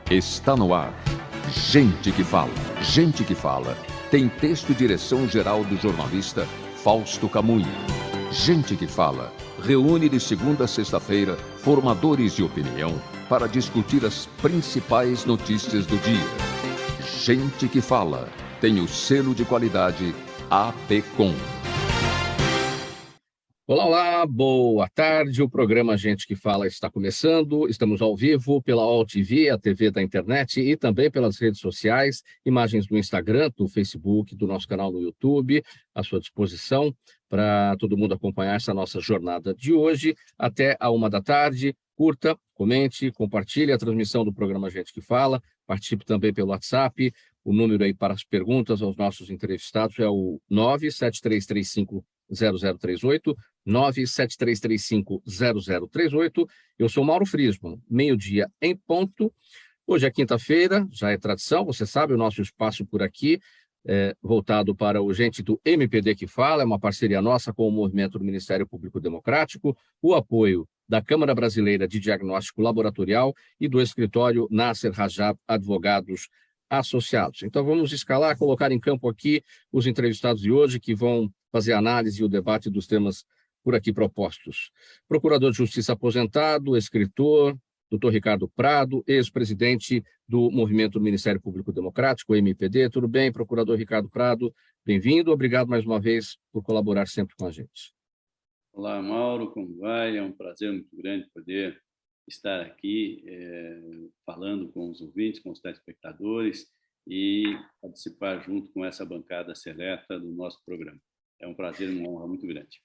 Está no ar. Gente que fala. Gente que fala. Tem texto e direção geral do jornalista Fausto Camunha. Gente que fala. Reúne de segunda a sexta-feira formadores de opinião para discutir as principais notícias do dia. Gente que fala. Tem o selo de qualidade APCOM. Olá, boa tarde. O programa Gente que Fala está começando. Estamos ao vivo pela UOL TV, a TV da internet e também pelas redes sociais, imagens do Instagram, do Facebook, do nosso canal no YouTube, à sua disposição para todo mundo acompanhar essa nossa jornada de hoje até a 13h. Curta, comente, compartilhe a transmissão do programa Gente que Fala, participe também pelo WhatsApp. O número aí para as perguntas aos nossos entrevistados é o 973350038, 973350038. Eu sou Mauro Friesman, meio-dia em ponto. Hoje é quinta-feira, já é tradição, você sabe, o nosso espaço por aqui é voltado para o Gente do MPD que Fala, é uma parceria nossa com o movimento do Ministério Público Democrático, o apoio da Câmara Brasileira de Diagnóstico Laboratorial e do escritório Nasser Rajab Advogados Associados. Então vamos escalar, colocar em campo aqui os entrevistados de hoje que vão fazer a análise e o debate dos temas por aqui propostos. Procurador de Justiça aposentado, escritor, Dr. Ricardo Prado, ex-presidente do Movimento do Ministério Público Democrático, MPD. Tudo bem, procurador Ricardo Prado? Bem-vindo, obrigado mais uma vez por colaborar sempre com a gente. Olá, Mauro, como vai? É um prazer muito grande poder estar aqui falando com os ouvintes, com os telespectadores e participar junto com essa bancada seleta do nosso programa. É um prazer e uma honra muito grande.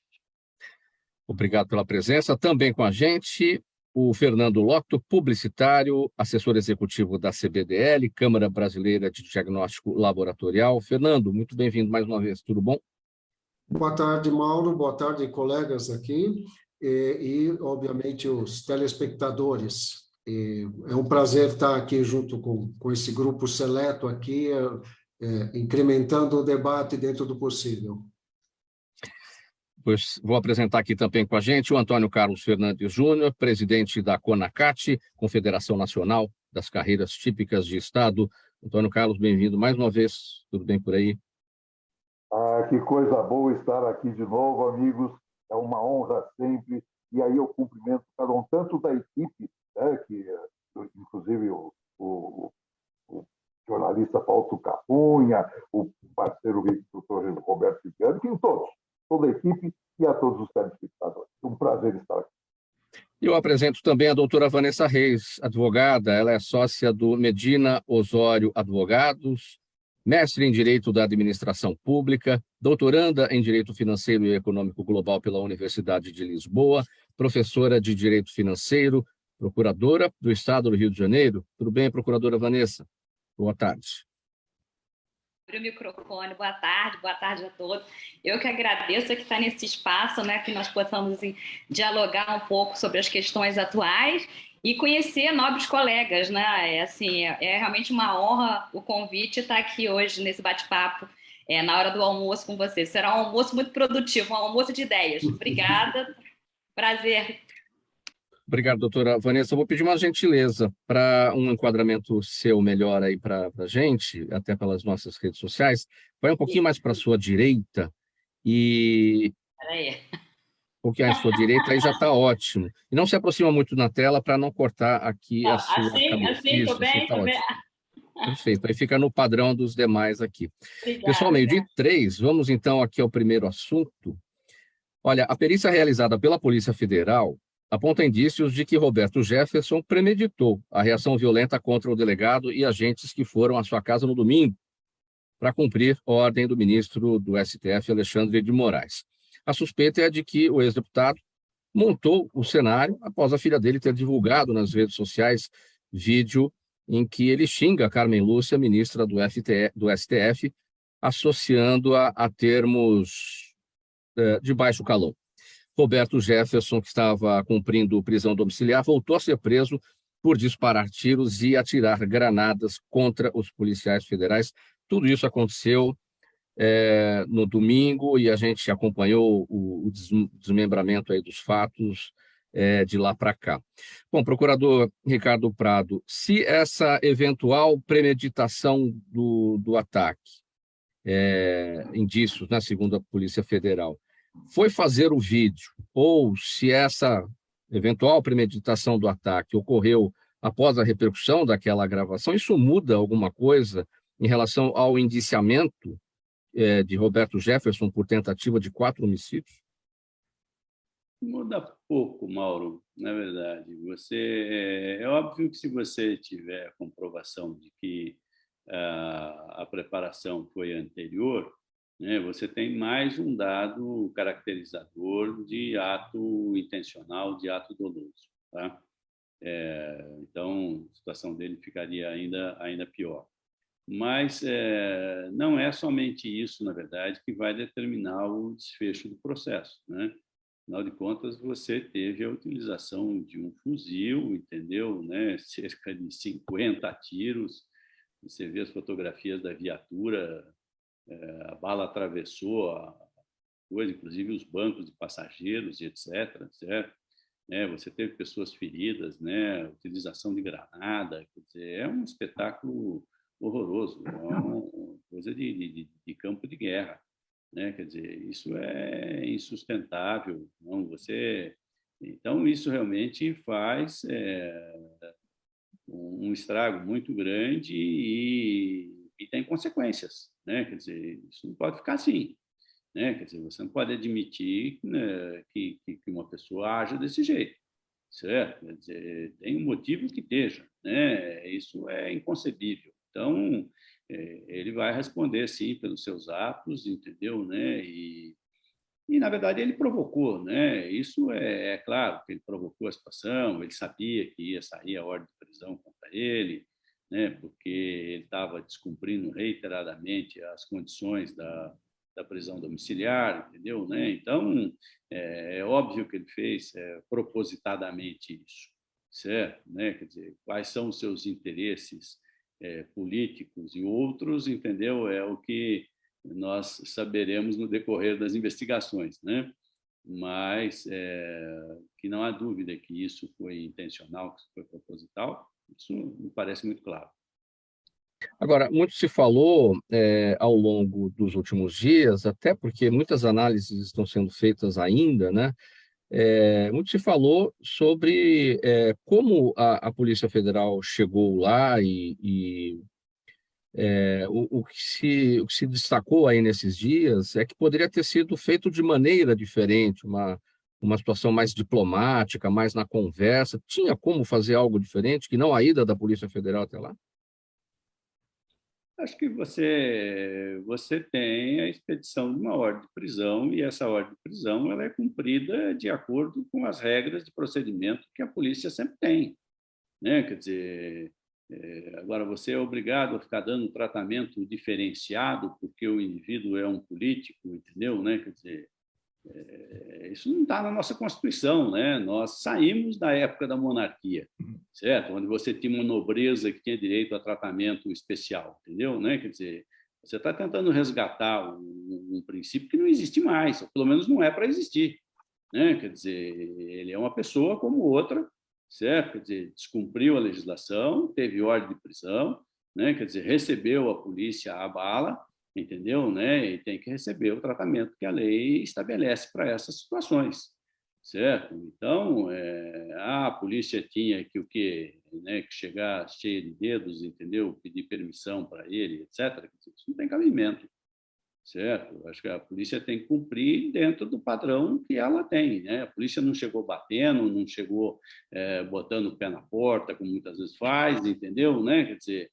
Obrigado pela presença. Também com a gente, o Fernando Locto, publicitário, assessor executivo da CBDL, Câmara Brasileira de Diagnóstico Laboratorial. Fernando, muito bem-vindo mais uma vez, tudo bom? Boa tarde, Mauro. Boa tarde, colegas aqui e obviamente, os telespectadores. É um prazer estar aqui junto com esse grupo seleto aqui, incrementando o debate dentro do possível. Pois vou apresentar aqui também com a gente o Antônio Carlos Fernandes Júnior, presidente da CONACAT, Confederação Nacional das Carreiras Típicas de Estado. Antônio Carlos, bem-vindo mais uma vez. Tudo bem por aí? Que coisa boa estar aqui de novo, amigos. É uma honra sempre. E aí eu cumprimento cada um, tanto da equipe, né, que inclusive o jornalista Fausto Capunha, o parceiro doutor Roberto Viviani, que toda a equipe e a todos os telespectadores. É um prazer estar aqui. Eu apresento também a doutora Vanessa Reis, advogada. Ela é sócia do Medina Osório Advogados, mestre em Direito da Administração Pública, doutoranda em Direito Financeiro e Econômico Global pela Universidade de Lisboa, professora de Direito Financeiro, procuradora do Estado do Rio de Janeiro. Tudo bem, procuradora Vanessa? Boa tarde. O microfone, boa tarde a todos. Eu que agradeço que está nesse espaço, né, que nós possamos assim, dialogar um pouco sobre as questões atuais e conhecer nobres colegas, né? É realmente uma honra o convite estar aqui hoje nesse bate-papo, na hora do almoço com vocês. Será um almoço muito produtivo, um almoço de ideias. Obrigada, prazer. Obrigado, doutora Vanessa. Eu vou pedir uma gentileza para um enquadramento seu melhor aí para a gente, até pelas nossas redes sociais. Vai um pouquinho mais para a sua direita e... Peraí. Um pouquinho à sua direita, aí já está ótimo. E não se aproxima muito na tela para não cortar aqui a sua cabeça. Assim, estou bem, tá estou bem. Perfeito, aí fica no padrão dos demais aqui. Obrigada. Pessoal, meio-dia 3, vamos então aqui ao primeiro assunto. Olha, a perícia realizada pela Polícia Federal aponta indícios de que Roberto Jefferson premeditou a reação violenta contra o delegado e agentes que foram à sua casa no domingo para cumprir ordem do ministro do STF, Alexandre de Moraes. A suspeita é de que o ex-deputado montou o cenário após a filha dele ter divulgado nas redes sociais vídeo em que ele xinga Carmen Lúcia, ministra do STF, associando-a a termos de baixo calão. Roberto Jefferson, que estava cumprindo prisão domiciliar, voltou a ser preso por disparar tiros e atirar granadas contra os policiais federais. Tudo isso aconteceu no domingo e a gente acompanhou o desmembramento aí dos fatos de lá para cá. Bom, procurador Ricardo Prado, se essa eventual premeditação do ataque, indícios, né, segundo a Polícia Federal, foi fazer o vídeo, ou se essa eventual premeditação do ataque ocorreu após a repercussão daquela gravação, isso muda alguma coisa em relação ao indiciamento de Roberto Jefferson por tentativa de 4 homicídios? Muda pouco, Mauro, na verdade. É óbvio que se você tiver comprovação de que a preparação foi anterior, né, você tem mais um dado caracterizador de ato intencional, de ato doloso. Tá? Então, a situação dele ficaria ainda pior. Mas não é somente isso, na verdade, que vai determinar o desfecho do processo, né? Afinal de contas, você teve a utilização de um fuzil, entendeu? Né? Cerca de 50 tiros. Você vê as fotografias da viatura, a bala atravessou a coisa, inclusive os bancos de passageiros e etc. Certo? Você teve pessoas feridas, né? Utilização de granada. Quer dizer, é um espetáculo horroroso, é uma coisa de campo de guerra. Né? Quer dizer, isso é insustentável. Não, então, isso realmente faz um estrago muito grande e tem consequências. Né? Quer dizer, isso não pode ficar assim. Né? Quer dizer, você não pode admitir, né, que uma pessoa haja desse jeito. Certo? Quer dizer, tem um motivo que esteja. Né? Isso é inconcebível. Então, ele vai responder, sim, pelos seus atos, entendeu? Né? E, na verdade, ele provocou, né? Isso é claro que ele provocou a situação, ele sabia que ia sair a ordem de prisão contra ele, né? Porque ele estava descumprindo reiteradamente as condições da prisão domiciliar, entendeu? Né? Então, é óbvio que ele fez propositadamente isso, certo? Né? Quer dizer, quais são os seus interesses políticos e outros, entendeu? É o que nós saberemos no decorrer das investigações, né? Mas que não há dúvida que isso foi intencional, que isso foi proposital, isso me parece muito claro. Agora, muito se falou ao longo dos últimos dias, até porque muitas análises estão sendo feitas ainda, né? Muito se falou sobre como a Polícia Federal chegou lá o que se destacou aí nesses dias é que poderia ter sido feito de maneira diferente, uma situação mais diplomática, mais na conversa. Tinha como fazer algo diferente, que não a ida da Polícia Federal até lá? Acho que você tem a expedição de uma ordem de prisão e essa ordem de prisão ela é cumprida de acordo com as regras de procedimento que a polícia sempre tem, né? Quer dizer, agora você é obrigado a ficar dando um tratamento diferenciado porque o indivíduo é um político, entendeu? Né? Quer dizer, isso não está na nossa Constituição, né? Nós saímos da época da monarquia, certo? Onde você tinha uma nobreza que tinha direito a tratamento especial, entendeu? Né? Quer dizer, você está tentando resgatar um princípio que não existe mais, ou pelo menos não é para existir, né? Quer dizer, ele é uma pessoa como outra, certo? Quer dizer, descumpriu a legislação, teve ordem de prisão, né? Quer dizer, recebeu a polícia a bala, entendeu? Né? E tem que receber o tratamento que a lei estabelece para essas situações, certo? Então, a polícia tinha que o quê? Né? Que chegar cheia de dedos, entendeu? Pedir permissão para ele, etc. Isso não tem cabimento, certo? Acho que a polícia tem que cumprir dentro do padrão que ela tem, né? A polícia não chegou batendo, não chegou botando o pé na porta, como muitas vezes faz, entendeu? Né? Quer dizer,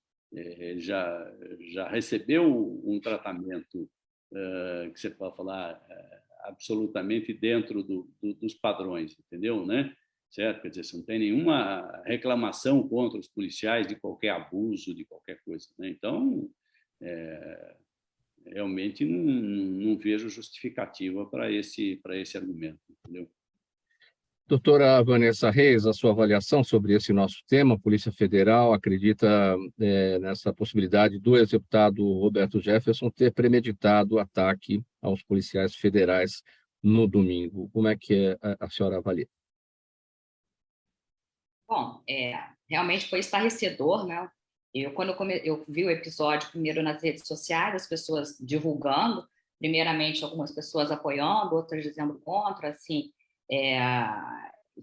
já recebeu um tratamento que você pode falar absolutamente dentro dos padrões, entendeu? Né? Certo? Quer dizer, você não tem nenhuma reclamação contra os policiais de qualquer abuso, de qualquer coisa. Né? Então, realmente não vejo justificativa para esse argumento, entendeu? Doutora Vanessa Reis, a sua avaliação sobre esse nosso tema, a Polícia Federal acredita nessa possibilidade do ex-deputado Roberto Jefferson ter premeditado o ataque aos policiais federais no domingo. Como é que a senhora avalia? Bom, realmente foi estarrecedor, né? Quando eu vi o episódio primeiro nas redes sociais, as pessoas divulgando, primeiramente algumas pessoas apoiando, outras dizendo contra, assim, é,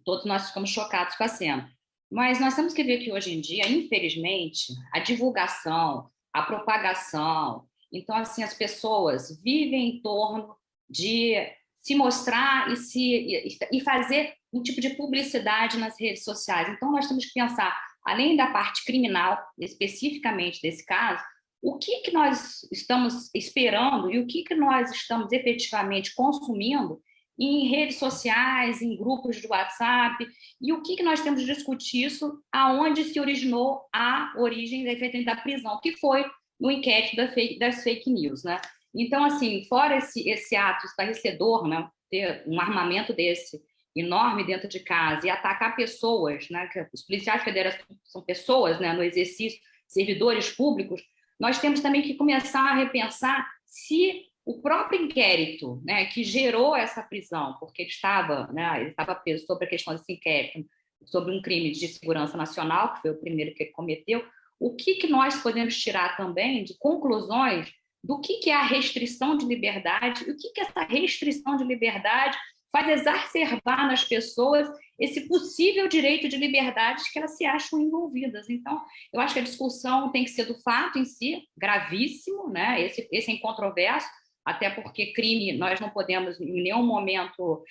todos nós ficamos chocados com a cena. Mas nós temos que ver que hoje em dia, infelizmente, a divulgação, a propagação, então assim as pessoas vivem em torno de se mostrar e fazer um tipo de publicidade nas redes sociais. Então nós temos que pensar, além da parte criminal, especificamente desse caso, o que nós estamos esperando e o que nós estamos efetivamente consumindo em redes sociais, em grupos de WhatsApp, e o que nós temos de discutir isso, aonde se originou a origem da prisão, que foi no inquérito das fake news, né? Então, assim, fora esse ato estarrecedor, né, ter um armamento desse enorme dentro de casa e atacar pessoas, né, que os policiais federais são pessoas, né, no exercício, servidores públicos, nós temos também que começar a repensar se o próprio inquérito, né, que gerou essa prisão, porque ele estava preso sobre a questão desse inquérito, sobre um crime de segurança nacional, que foi o primeiro que ele cometeu, o que nós podemos tirar também de conclusões do que é a restrição de liberdade e o que essa restrição de liberdade faz exacerbar nas pessoas esse possível direito de liberdade que elas se acham envolvidas. Então, eu acho que a discussão tem que ser do fato em si, gravíssimo, né? Esse é incontroverso, até porque crime nós não podemos em nenhum momento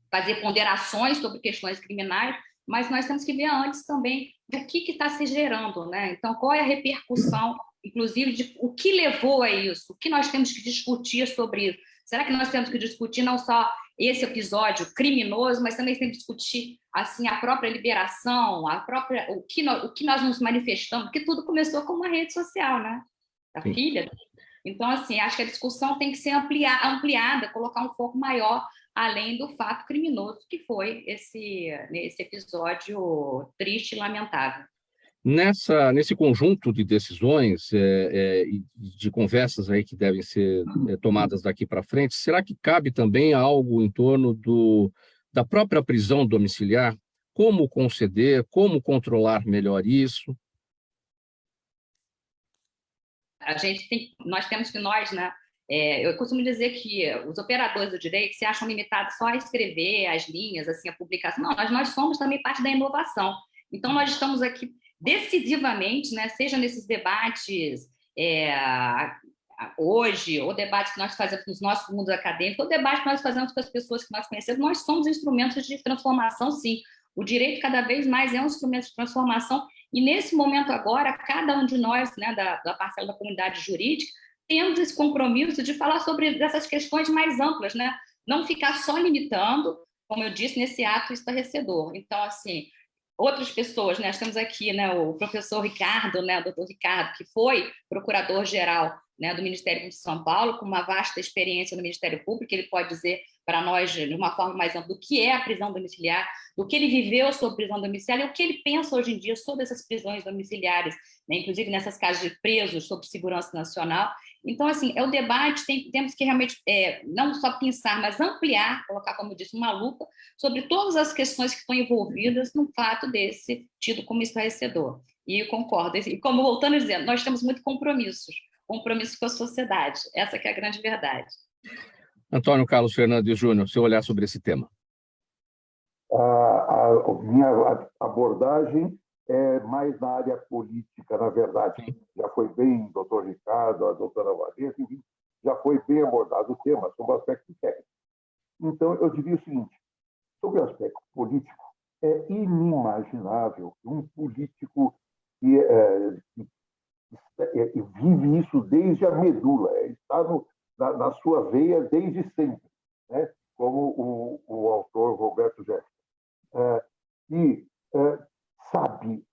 fazer ponderações sobre questões criminais, mas nós temos que ver antes também do que está se gerando, né? Então, qual é a repercussão, inclusive, de o que levou a isso, o que nós temos que discutir sobre isso. Será que nós temos que discutir não só esse episódio criminoso, mas também temos que discutir assim, a própria liberação, o que nós nos manifestamos, porque tudo começou com uma rede social, né? Da filha. Então, assim, acho que a discussão tem que ser ampliada, colocar um foco maior, além do fato criminoso que foi esse episódio triste e lamentável. Nesse conjunto de decisões e de conversas aí que devem ser tomadas daqui para frente, será que cabe também algo em torno da própria prisão domiciliar? Como conceder, como controlar melhor isso? Né? Eu costumo dizer que os operadores do direito se acham limitados só a escrever as linhas, assim, a publicação. Não, nós somos também parte da inovação. Então, nós estamos aqui decisivamente, né, seja nesses debates hoje, ou debates que nós fazemos nos nossos mundos acadêmicos, ou debates que nós fazemos com as pessoas que nós conhecemos, nós somos instrumentos de transformação, sim. O direito cada vez mais é um instrumento de transformação e nesse momento agora, cada um de nós, né, da parcela da comunidade jurídica, temos esse compromisso de falar sobre essas questões mais amplas, né? Não ficar só limitando, como eu disse, nesse ato estarrecedor. Então, assim, outras pessoas, né? Nós temos aqui, né, o professor Ricardo, né, o doutor Ricardo, que foi procurador-geral, né, do Ministério Público de São Paulo, com uma vasta experiência no Ministério Público, ele pode dizer para nós, de uma forma mais ampla, do que é a prisão domiciliar, do que ele viveu sobre prisão domiciliar e o que ele pensa hoje em dia sobre essas prisões domiciliares, né, inclusive nessas casas de presos sobre segurança nacional. Então, assim, é o debate, temos que realmente não só pensar, mas ampliar, colocar, como eu disse, uma lupa sobre todas as questões que estão envolvidas no fato desse tido como esclarecedor. E eu concordo. E como voltando a dizer, nós temos muito compromissos com a sociedade. Essa que é a grande verdade. Antônio Carlos Fernandes Júnior, seu olhar sobre esse tema. A minha abordagem é mais na área política, na verdade. Já foi bem, doutor Ricardo, a doutora Vanessa, enfim, já foi bem abordado o tema sobre o aspecto técnico. Então, eu diria o seguinte, sobre o aspecto político, é inimaginável que um político que vive isso desde a medula, está na sua veia desde sempre, né? Como o autor Roberto Jefferson, que sabe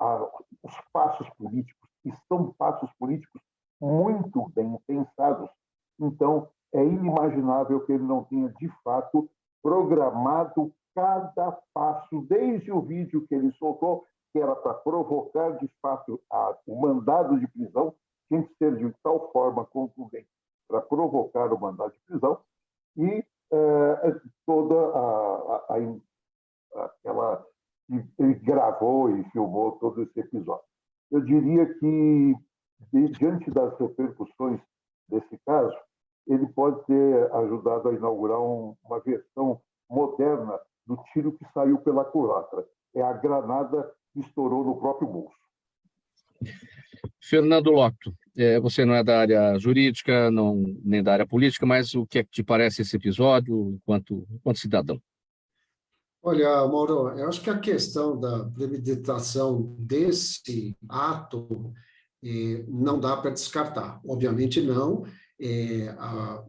os passos políticos, que são passos políticos muito bem pensados. Então, é inimaginável que ele não tenha, de fato, programado cada passo, desde o vídeo que ele soltou, que era para provocar, de fato, o mandado de prisão, tinha que ser de tal forma contundente para provocar o mandado de prisão, e toda aquela ele gravou e filmou todo esse episódio. Eu diria que, diante das repercussões desse caso, ele pode ter ajudado a inaugurar uma versão moderna do tiro que saiu pela culatra. É a granada que estourou no próprio bolso. Fernando Lotto, você não é da área jurídica, nem da área política, mas o que é que te parece esse episódio enquanto cidadão? Olha, Mauro, eu acho que a questão da premeditação desse ato não dá para descartar. Obviamente não.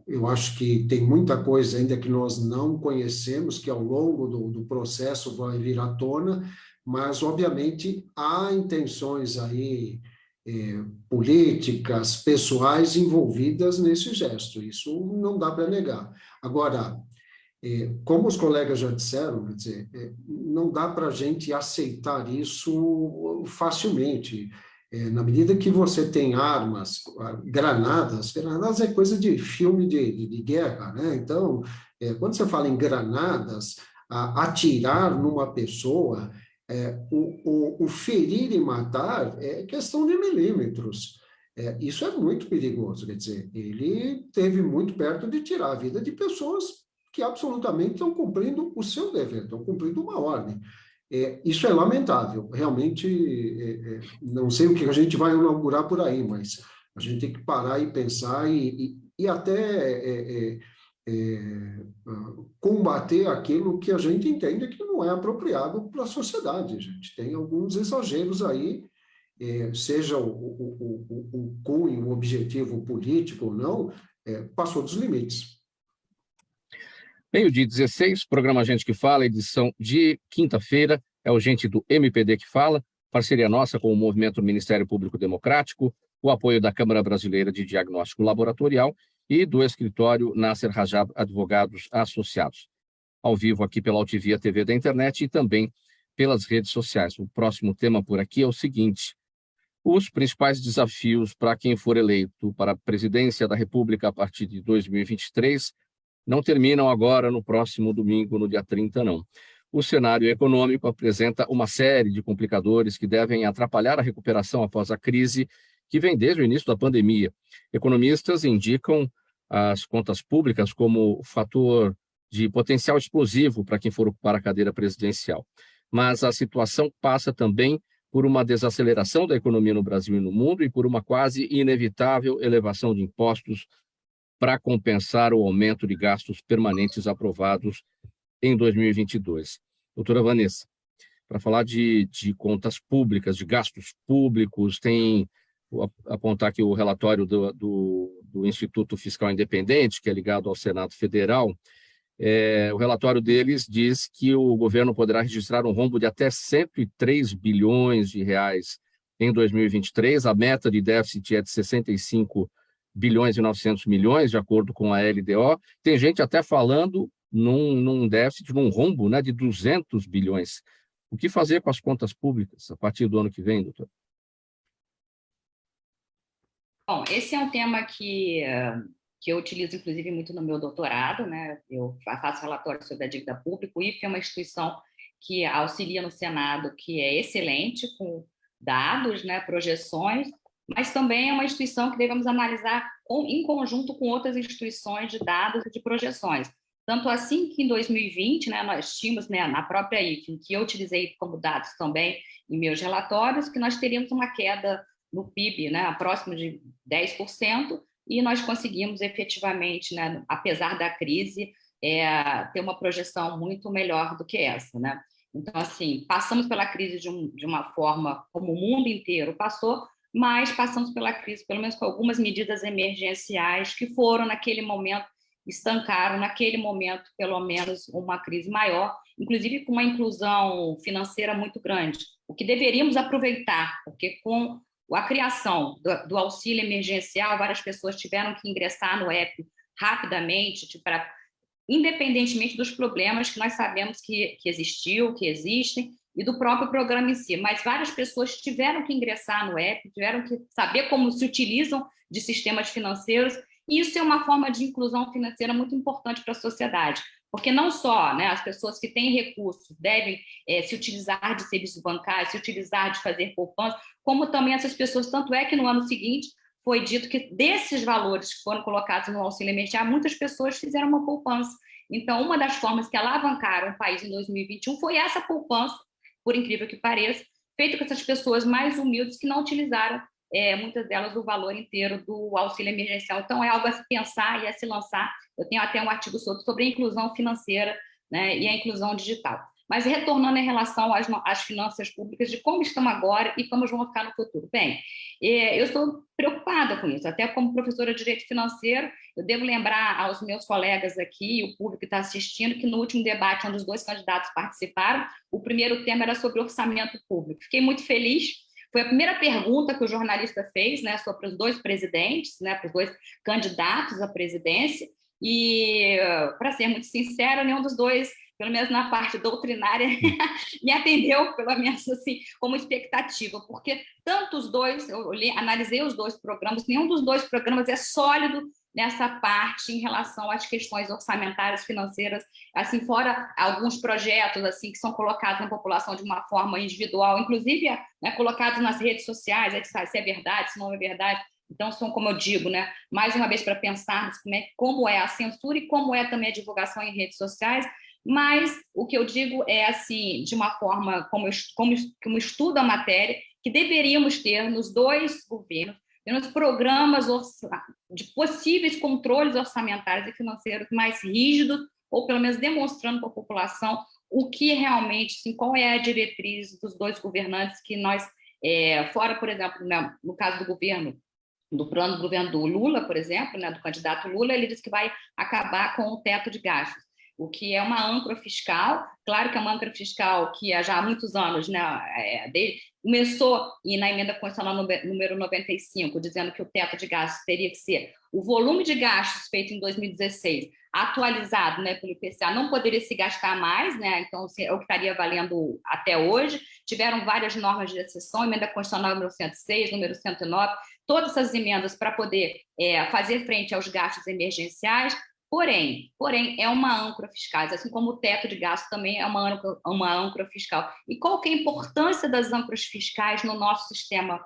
Eu acho que tem muita coisa ainda que nós não conhecemos, que ao longo do processo vai vir à tona, mas, obviamente, há intenções aí políticas, pessoais envolvidas nesse gesto. Isso não dá para negar. Agora, como os colegas já disseram, quer dizer, não dá para a gente aceitar isso facilmente. Na medida que você tem armas, granadas é coisa de filme de guerra, né? Então, quando você fala em granadas, atirar numa pessoa, o ferir e matar é questão de milímetros. Isso é muito perigoso, quer dizer, ele esteve muito perto de tirar a vida de pessoas que absolutamente estão cumprindo o seu dever, estão cumprindo uma ordem. Isso é lamentável, realmente, não sei o que a gente vai inaugurar por aí, mas a gente tem que parar e pensar e até combater aquilo que a gente entende que não é apropriado para a sociedade. A gente tem alguns exageros aí, seja o cunho, o objetivo político ou não, passou dos limites. Meio-dia 16, programa Gente que Fala, edição de quinta-feira, é o Gente do MPD que Fala, parceria nossa com o Movimento Ministério Público Democrático, o apoio da Câmara Brasileira de Diagnóstico Laboratorial e do escritório Nasser Rajab Advogados Associados. Ao vivo aqui pela Altivia TV da internet e também pelas redes sociais. O próximo tema por aqui é o seguinte: os principais desafios para quem for eleito para a presidência da República a partir de 2023 não terminam agora no próximo domingo, no dia 30, não. O cenário econômico apresenta uma série de complicadores que devem atrapalhar a recuperação após a crise que vem desde o início da pandemia. Economistas indicam as contas públicas como fator de potencial explosivo para quem for ocupar a cadeira presidencial. Mas a situação passa também por uma desaceleração da economia no Brasil e no mundo e por uma quase inevitável elevação de impostos para compensar o aumento de gastos permanentes aprovados em 2022. Doutora Vanessa, para falar de contas públicas, de gastos públicos, vou apontar aqui o relatório do Instituto Fiscal Independente, que é ligado ao Senado Federal. O relatório deles diz que o governo poderá registrar um rombo de até 103 bilhões de reais em 2023. A meta de déficit é de 65 bilhões e 900 milhões, de acordo com a LDO. Tem gente até falando num déficit, num rombo, né, de 200 bilhões. O que fazer com as contas públicas a partir do ano que vem, doutor? Bom, esse é um tema que eu utilizo, inclusive, muito no meu doutorado, né? Eu faço relatório sobre a dívida pública. O IFE é uma instituição que auxilia no Senado, que é excelente, com dados, né, projeções, mas também é uma instituição que devemos analisar em conjunto com outras instituições de dados e de projeções. Tanto assim que em 2020, né, nós tínhamos, né, na própria IFE, que eu utilizei como dados também em meus relatórios, que nós teríamos uma queda no PIB, né, próximo de 10%, e nós conseguimos efetivamente, né, apesar da crise, ter uma projeção muito melhor do que essa, né? Então, assim, passamos pela crise de uma forma como o mundo inteiro passou, mas passamos pela crise, pelo menos com algumas medidas emergenciais que foram, naquele momento, estancaram, naquele momento, pelo menos, uma crise maior, inclusive com uma inclusão financeira muito grande, o que deveríamos aproveitar, porque com a criação do auxílio emergencial, várias pessoas tiveram que ingressar no app rapidamente, independentemente dos problemas que nós sabemos que existiu, que existem, e do próprio programa em si. Mas várias pessoas tiveram que ingressar no app, tiveram que saber como se utilizam de sistemas financeiros, e isso é uma forma de inclusão financeira muito importante para a sociedade. porque não só, né, as pessoas que têm recursos devem se utilizar de serviços bancários, se utilizar de fazer poupança, como também essas pessoas, tanto é que no ano seguinte foi dito que desses valores que foram colocados no auxílio emergencial, muitas pessoas fizeram uma poupança. Então, uma das formas que alavancaram o país em 2021 foi essa poupança, por incrível que pareça, feita com essas pessoas mais humildes que não utilizaram, muitas delas, o valor inteiro do auxílio emergencial. Então, é algo a se pensar e a se lançar. Eu tenho até um artigo sobre a inclusão financeira, né, e a inclusão digital. Mas retornando em relação às finanças públicas, de como estão agora e como vão ficar no futuro. Bem, eu estou preocupada com isso, até como professora de Direito Financeiro, eu devo lembrar aos meus colegas aqui, e o público que está assistindo, que no último debate, onde os dois candidatos participaram, o primeiro tema era sobre orçamento público. Fiquei muito feliz. Foi a primeira pergunta que o jornalista fez, né, sobre os dois presidentes, né, para os dois candidatos à presidência, e, para ser muito sincera, nenhum dos dois, pelo menos na parte doutrinária, me atendeu, pelo menos assim, como expectativa, porque tanto os dois, analisei os dois programas, nenhum dos dois programas é sólido nessa parte em relação às questões orçamentárias, financeiras, assim, fora alguns projetos assim que são colocados na população de uma forma individual, inclusive, né, colocados nas redes sociais, se é verdade, se não é verdade. Então, são, como eu digo, né, mais uma vez para pensarmos como é a censura e como é também a divulgação em redes sociais, mas o que eu digo é, assim, de uma forma como estudo a matéria, que deveríamos ter nos dois governos, nos programas de possíveis controles orçamentários e financeiros mais rígidos, ou pelo menos demonstrando para a população o que realmente, assim, qual é a diretriz dos dois governantes que nós, fora, por exemplo, no caso do governo, do plano do governo do Lula, por exemplo, né, do candidato Lula, ele diz que vai acabar com o teto de gastos, o que é uma âncora fiscal. Claro que é uma âncora fiscal que já há muitos anos, né, começou na emenda constitucional número 95, dizendo que o teto de gastos teria que ser o volume de gastos feito em 2016, atualizado, né, pelo IPCA, não poderia se gastar mais, né, então é o que estaria valendo até hoje. Tiveram várias normas de exceção, emenda constitucional número 106, número 109, todas essas emendas para poder fazer frente aos gastos emergenciais. Porém, é uma âncora fiscal, assim como o teto de gasto também é uma âncora fiscal. E qual que é a importância das âncoras fiscais no nosso sistema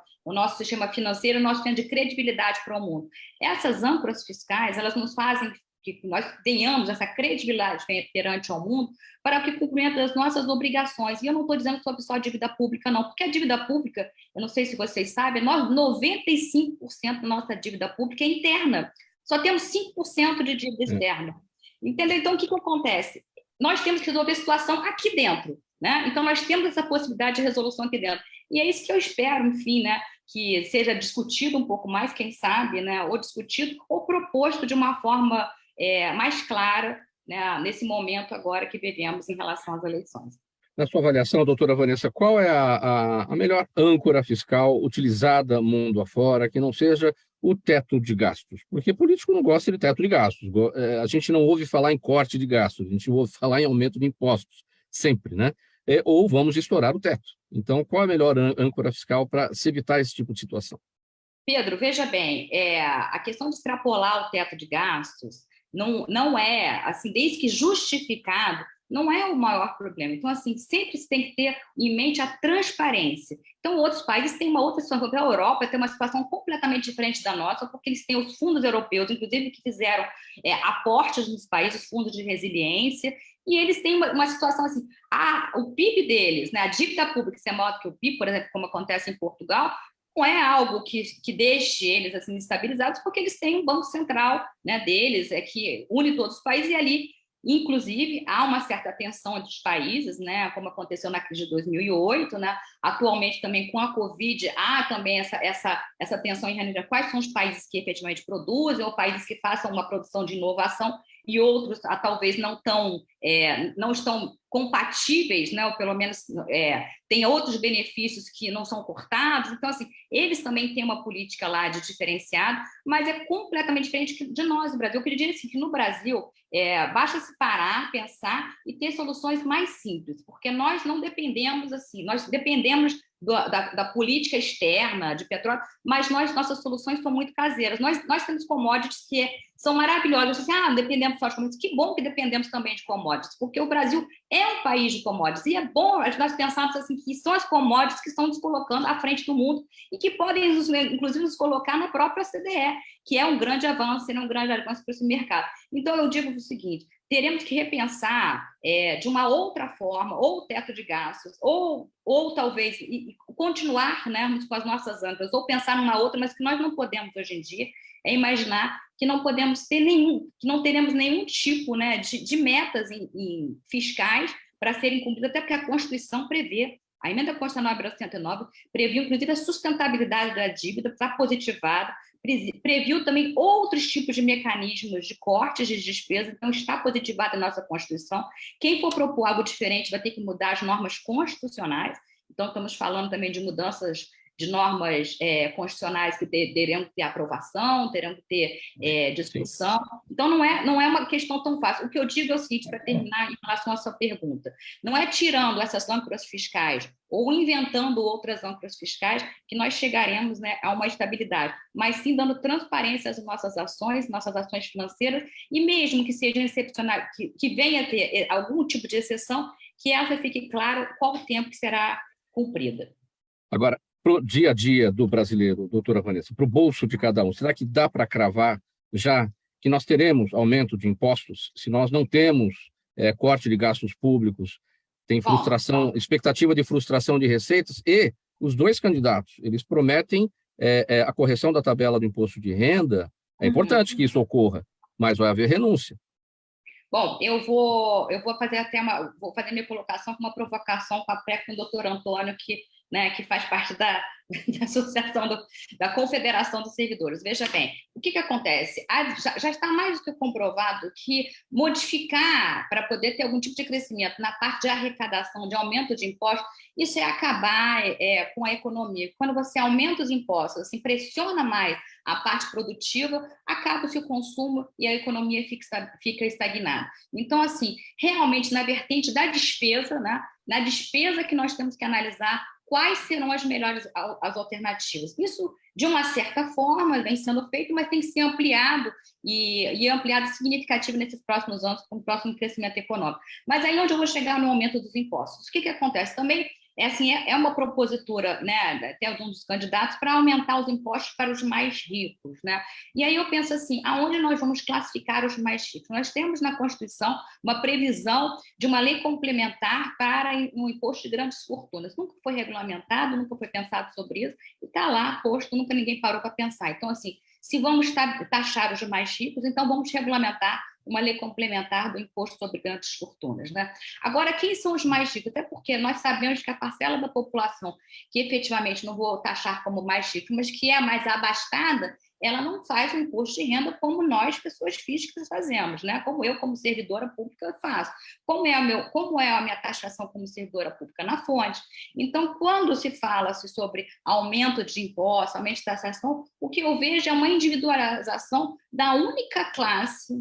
financeiro, no nosso sistema de credibilidade para o mundo? Essas âncoras fiscais, elas nos fazem que nós tenhamos essa credibilidade perante ao mundo para o que cumprimento das nossas obrigações. E eu não estou dizendo sobre só dívida pública, não, porque a dívida pública, eu não sei se vocês sabem, 95% da nossa dívida pública é interna. Só temos 5% de dívida externa. Entendeu? Então, o que acontece? Nós temos que resolver a situação aqui dentro, né? Então, nós temos essa possibilidade de resolução aqui dentro. E é isso que eu espero, enfim, né, que seja discutido um pouco mais, quem sabe, né, ou discutido ou proposto de uma forma mais clara, né, nesse momento agora que vivemos em relação às eleições. Na sua avaliação, doutora Vanessa, qual é a melhor âncora fiscal utilizada mundo afora que não seja o teto de gastos? Porque político não gosta de teto de gastos. A gente não ouve falar em corte de gastos, a gente ouve falar em aumento de impostos, sempre, né? Ou vamos estourar o teto. Então, qual é a melhor âncora fiscal para se evitar esse tipo de situação? Pedro, veja bem, a questão de extrapolar o teto de gastos não é, assim, desde que justificado, não é o maior problema. Então, assim, sempre se tem que ter em mente a transparência. Então, outros países têm uma outra situação. A Europa tem uma situação completamente diferente da nossa, porque eles têm os fundos europeus, inclusive, que fizeram aportes nos países, fundos de resiliência, e eles têm uma situação assim, o PIB deles, né, a dívida pública ser maior do que o PIB, por exemplo, como acontece em Portugal, não é algo que deixe eles assim estabilizados, porque eles têm um banco central, né, deles, que une todos os países, e ali, inclusive, há uma certa tensão entre os países, né, como aconteceu na crise de 2008, né, atualmente também com a Covid, há também essa tensão em relação a quais são os países que efetivamente produzem, ou países que façam uma produção de inovação, e outros talvez não estão compatíveis, né, ou pelo menos tem outros benefícios que não são cortados. Então, assim, eles também têm uma política lá de diferenciado, mas é completamente diferente de nós no Brasil. Eu queria dizer assim, que no Brasil basta se parar, pensar e ter soluções mais simples, porque nós não dependemos assim, nós dependemos da política externa de petróleo, mas nossas soluções são muito caseiras. Nós temos commodities que são maravilhosas. Assim, dependemos só de commodities. Que bom que dependemos também de commodities, porque o Brasil é um país de commodities. E é bom nós pensarmos assim, que são as commodities que estão nos colocando à frente do mundo e que podem, inclusive, nos colocar na própria CDE, que é um grande avanço, e um grande avanço para esse mercado. Então, eu digo o seguinte, teremos que repensar de uma outra forma, ou o teto de gastos, ou talvez continuar, né, com as nossas âncoras, ou pensar numa outra, mas que nós não podemos hoje em dia é imaginar que não podemos ter que não teremos nenhum tipo, né, de metas fiscais para serem cumpridas, até porque a Constituição prevê. A emenda constitucional 109 previu, inclusive, a sustentabilidade da dívida, está positivada, previu também outros tipos de mecanismos de cortes de despesa, então está positivada a nossa Constituição. Quem for propor algo diferente vai ter que mudar as normas constitucionais, então estamos falando também de mudanças de normas constitucionais que terão que ter aprovação, terão que ter discussão. Então, não é uma questão tão fácil. O que eu digo é o seguinte, para terminar em relação à sua pergunta, não é tirando essas âncoras fiscais ou inventando outras âncoras fiscais que nós chegaremos, né, a uma estabilidade, mas sim dando transparência às nossas ações financeiras, e mesmo que seja excepcional, que venha a ter algum tipo de exceção, que essa fique claro qual o tempo que será cumprida. Agora, para o dia a dia do brasileiro, doutora Vanessa, para o bolso de cada um, será que dá para cravar já que nós teremos aumento de impostos se nós não temos corte de gastos públicos, tem frustração, expectativa de frustração de receitas, e os dois candidatos, eles prometem a correção da tabela do imposto de renda. É importante que isso ocorra, mas vai haver renúncia. Bom, eu vou fazer vou fazer minha colocação com uma provocação com o doutor Antônio, que faz parte da Associação da Confederação dos Servidores. Veja bem, o que acontece? Já está mais do que comprovado que modificar para poder ter algum tipo de crescimento na parte de arrecadação, de aumento de impostos, isso é acabar com a economia. Quando você aumenta os impostos, assim, pressiona mais a parte produtiva, acaba-se o consumo e a economia fica estagnada. Então, assim, realmente, na vertente da despesa, né, na despesa que nós temos que analisar quais serão as melhores as alternativas. Isso, de uma certa forma, vem sendo feito, mas tem que ser ampliado e ampliado significativo nesses próximos anos, com o próximo crescimento econômico. Mas aí onde eu vou chegar no aumento dos impostos? O que acontece? Também é uma propositura, né, até um dos candidatos, para aumentar os impostos para os mais ricos, né? E aí eu penso assim, aonde nós vamos classificar os mais ricos? Nós temos na Constituição uma previsão de uma lei complementar para um imposto de grandes fortunas. Nunca foi regulamentado, nunca foi pensado sobre isso, e está lá posto, nunca ninguém parou para pensar. Então, assim, se vamos taxar os mais ricos, então vamos regulamentar uma lei complementar do imposto sobre grandes fortunas, né? Agora, quem são os mais ricos? Até porque nós sabemos que a parcela da população que efetivamente, não vou taxar como mais rica, mas que é a mais abastada, ela não faz o imposto de renda como nós, pessoas físicas, fazemos, né? Como eu, como servidora pública, faço. Como é a minha taxação como servidora pública? Na fonte. Então, quando se fala-se sobre aumento de impostos, aumento de taxação, o que eu vejo é uma individualização da única classe,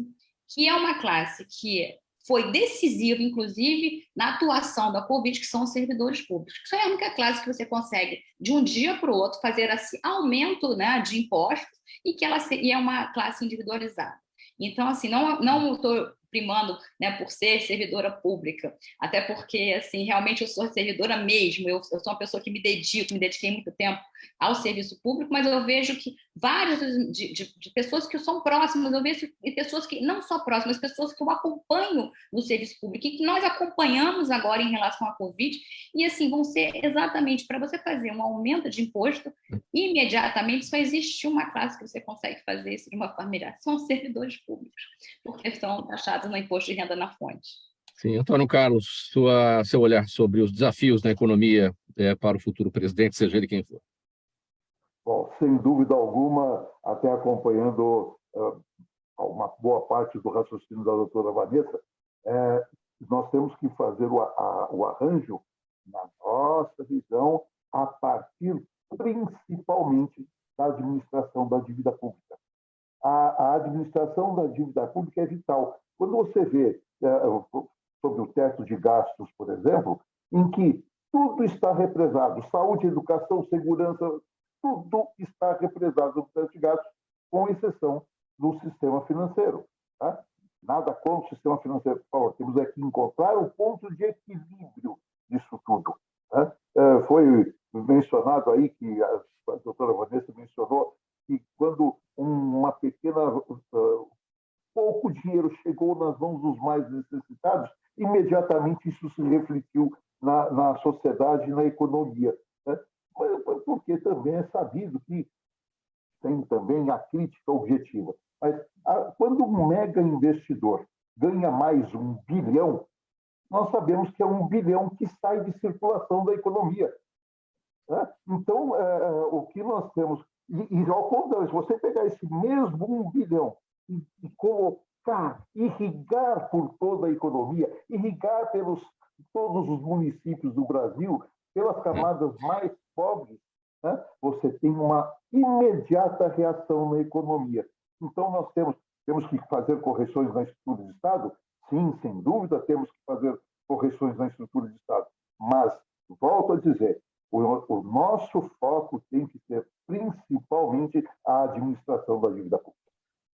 que é uma classe que foi decisiva, inclusive, na atuação da Covid, que são os servidores públicos. Isso é a única classe que você consegue, de um dia para o outro, fazer esse aumento, né, de impostos, e é uma classe individualizada. Então, assim, não estou primando, né, por ser servidora pública, até porque, assim, realmente eu sou servidora mesmo, eu sou uma pessoa que me dediquei muito tempo ao serviço público, mas eu vejo que várias de pessoas que são próximas, eu vejo pessoas que não só próximas, pessoas que eu acompanho no serviço público, e que nós acompanhamos agora em relação à Covid, e assim, vão ser exatamente para você fazer um aumento de imposto, imediatamente só existe uma classe que você consegue fazer isso de uma forma melhor, são os servidores públicos, porque são taxados no imposto de renda na fonte. Sim, Antônio Carlos, seu olhar sobre os desafios na economia para o futuro presidente, seja ele quem for. Bom, sem dúvida alguma, até acompanhando uma boa parte do raciocínio da doutora Vanessa, nós temos que fazer o arranjo, na nossa visão, a partir principalmente da administração da dívida pública. A administração da dívida pública é vital. Quando você vê sobre o teto de gastos, por exemplo, em que tudo tudo está represado. Saúde, educação, segurança, tudo está represado no teto de gastos, com exceção do sistema financeiro. Tá? Nada contra o sistema financeiro, por favor. Temos aqui que encontrar o ponto de equilíbrio disso tudo. Tá? Foi mencionado aí, que a doutora Vanessa mencionou, que quando uma pequena... pouco dinheiro chegou nas mãos dos mais necessitados, imediatamente isso se refletiu na sociedade e na economia. Né? Porque também é sabido que tem também a crítica objetiva. Mas quando um mega investidor ganha mais 1 bilhão, nós sabemos que é 1 bilhão que sai de circulação da economia. Né? Então, o que nós temos... E ao contrário, se você pegar esse mesmo 1 bilhão e colocar, irrigar por toda a economia, irrigar pelos todos os municípios do Brasil, pelas camadas mais pobres, né? Você tem uma imediata reação na economia. Então, nós temos que fazer correções na estrutura de Estado? Sim, sem dúvida, temos que fazer correções na estrutura de Estado. Mas, volto a dizer, o nosso foco tem que ser principalmente a administração da dívida pública.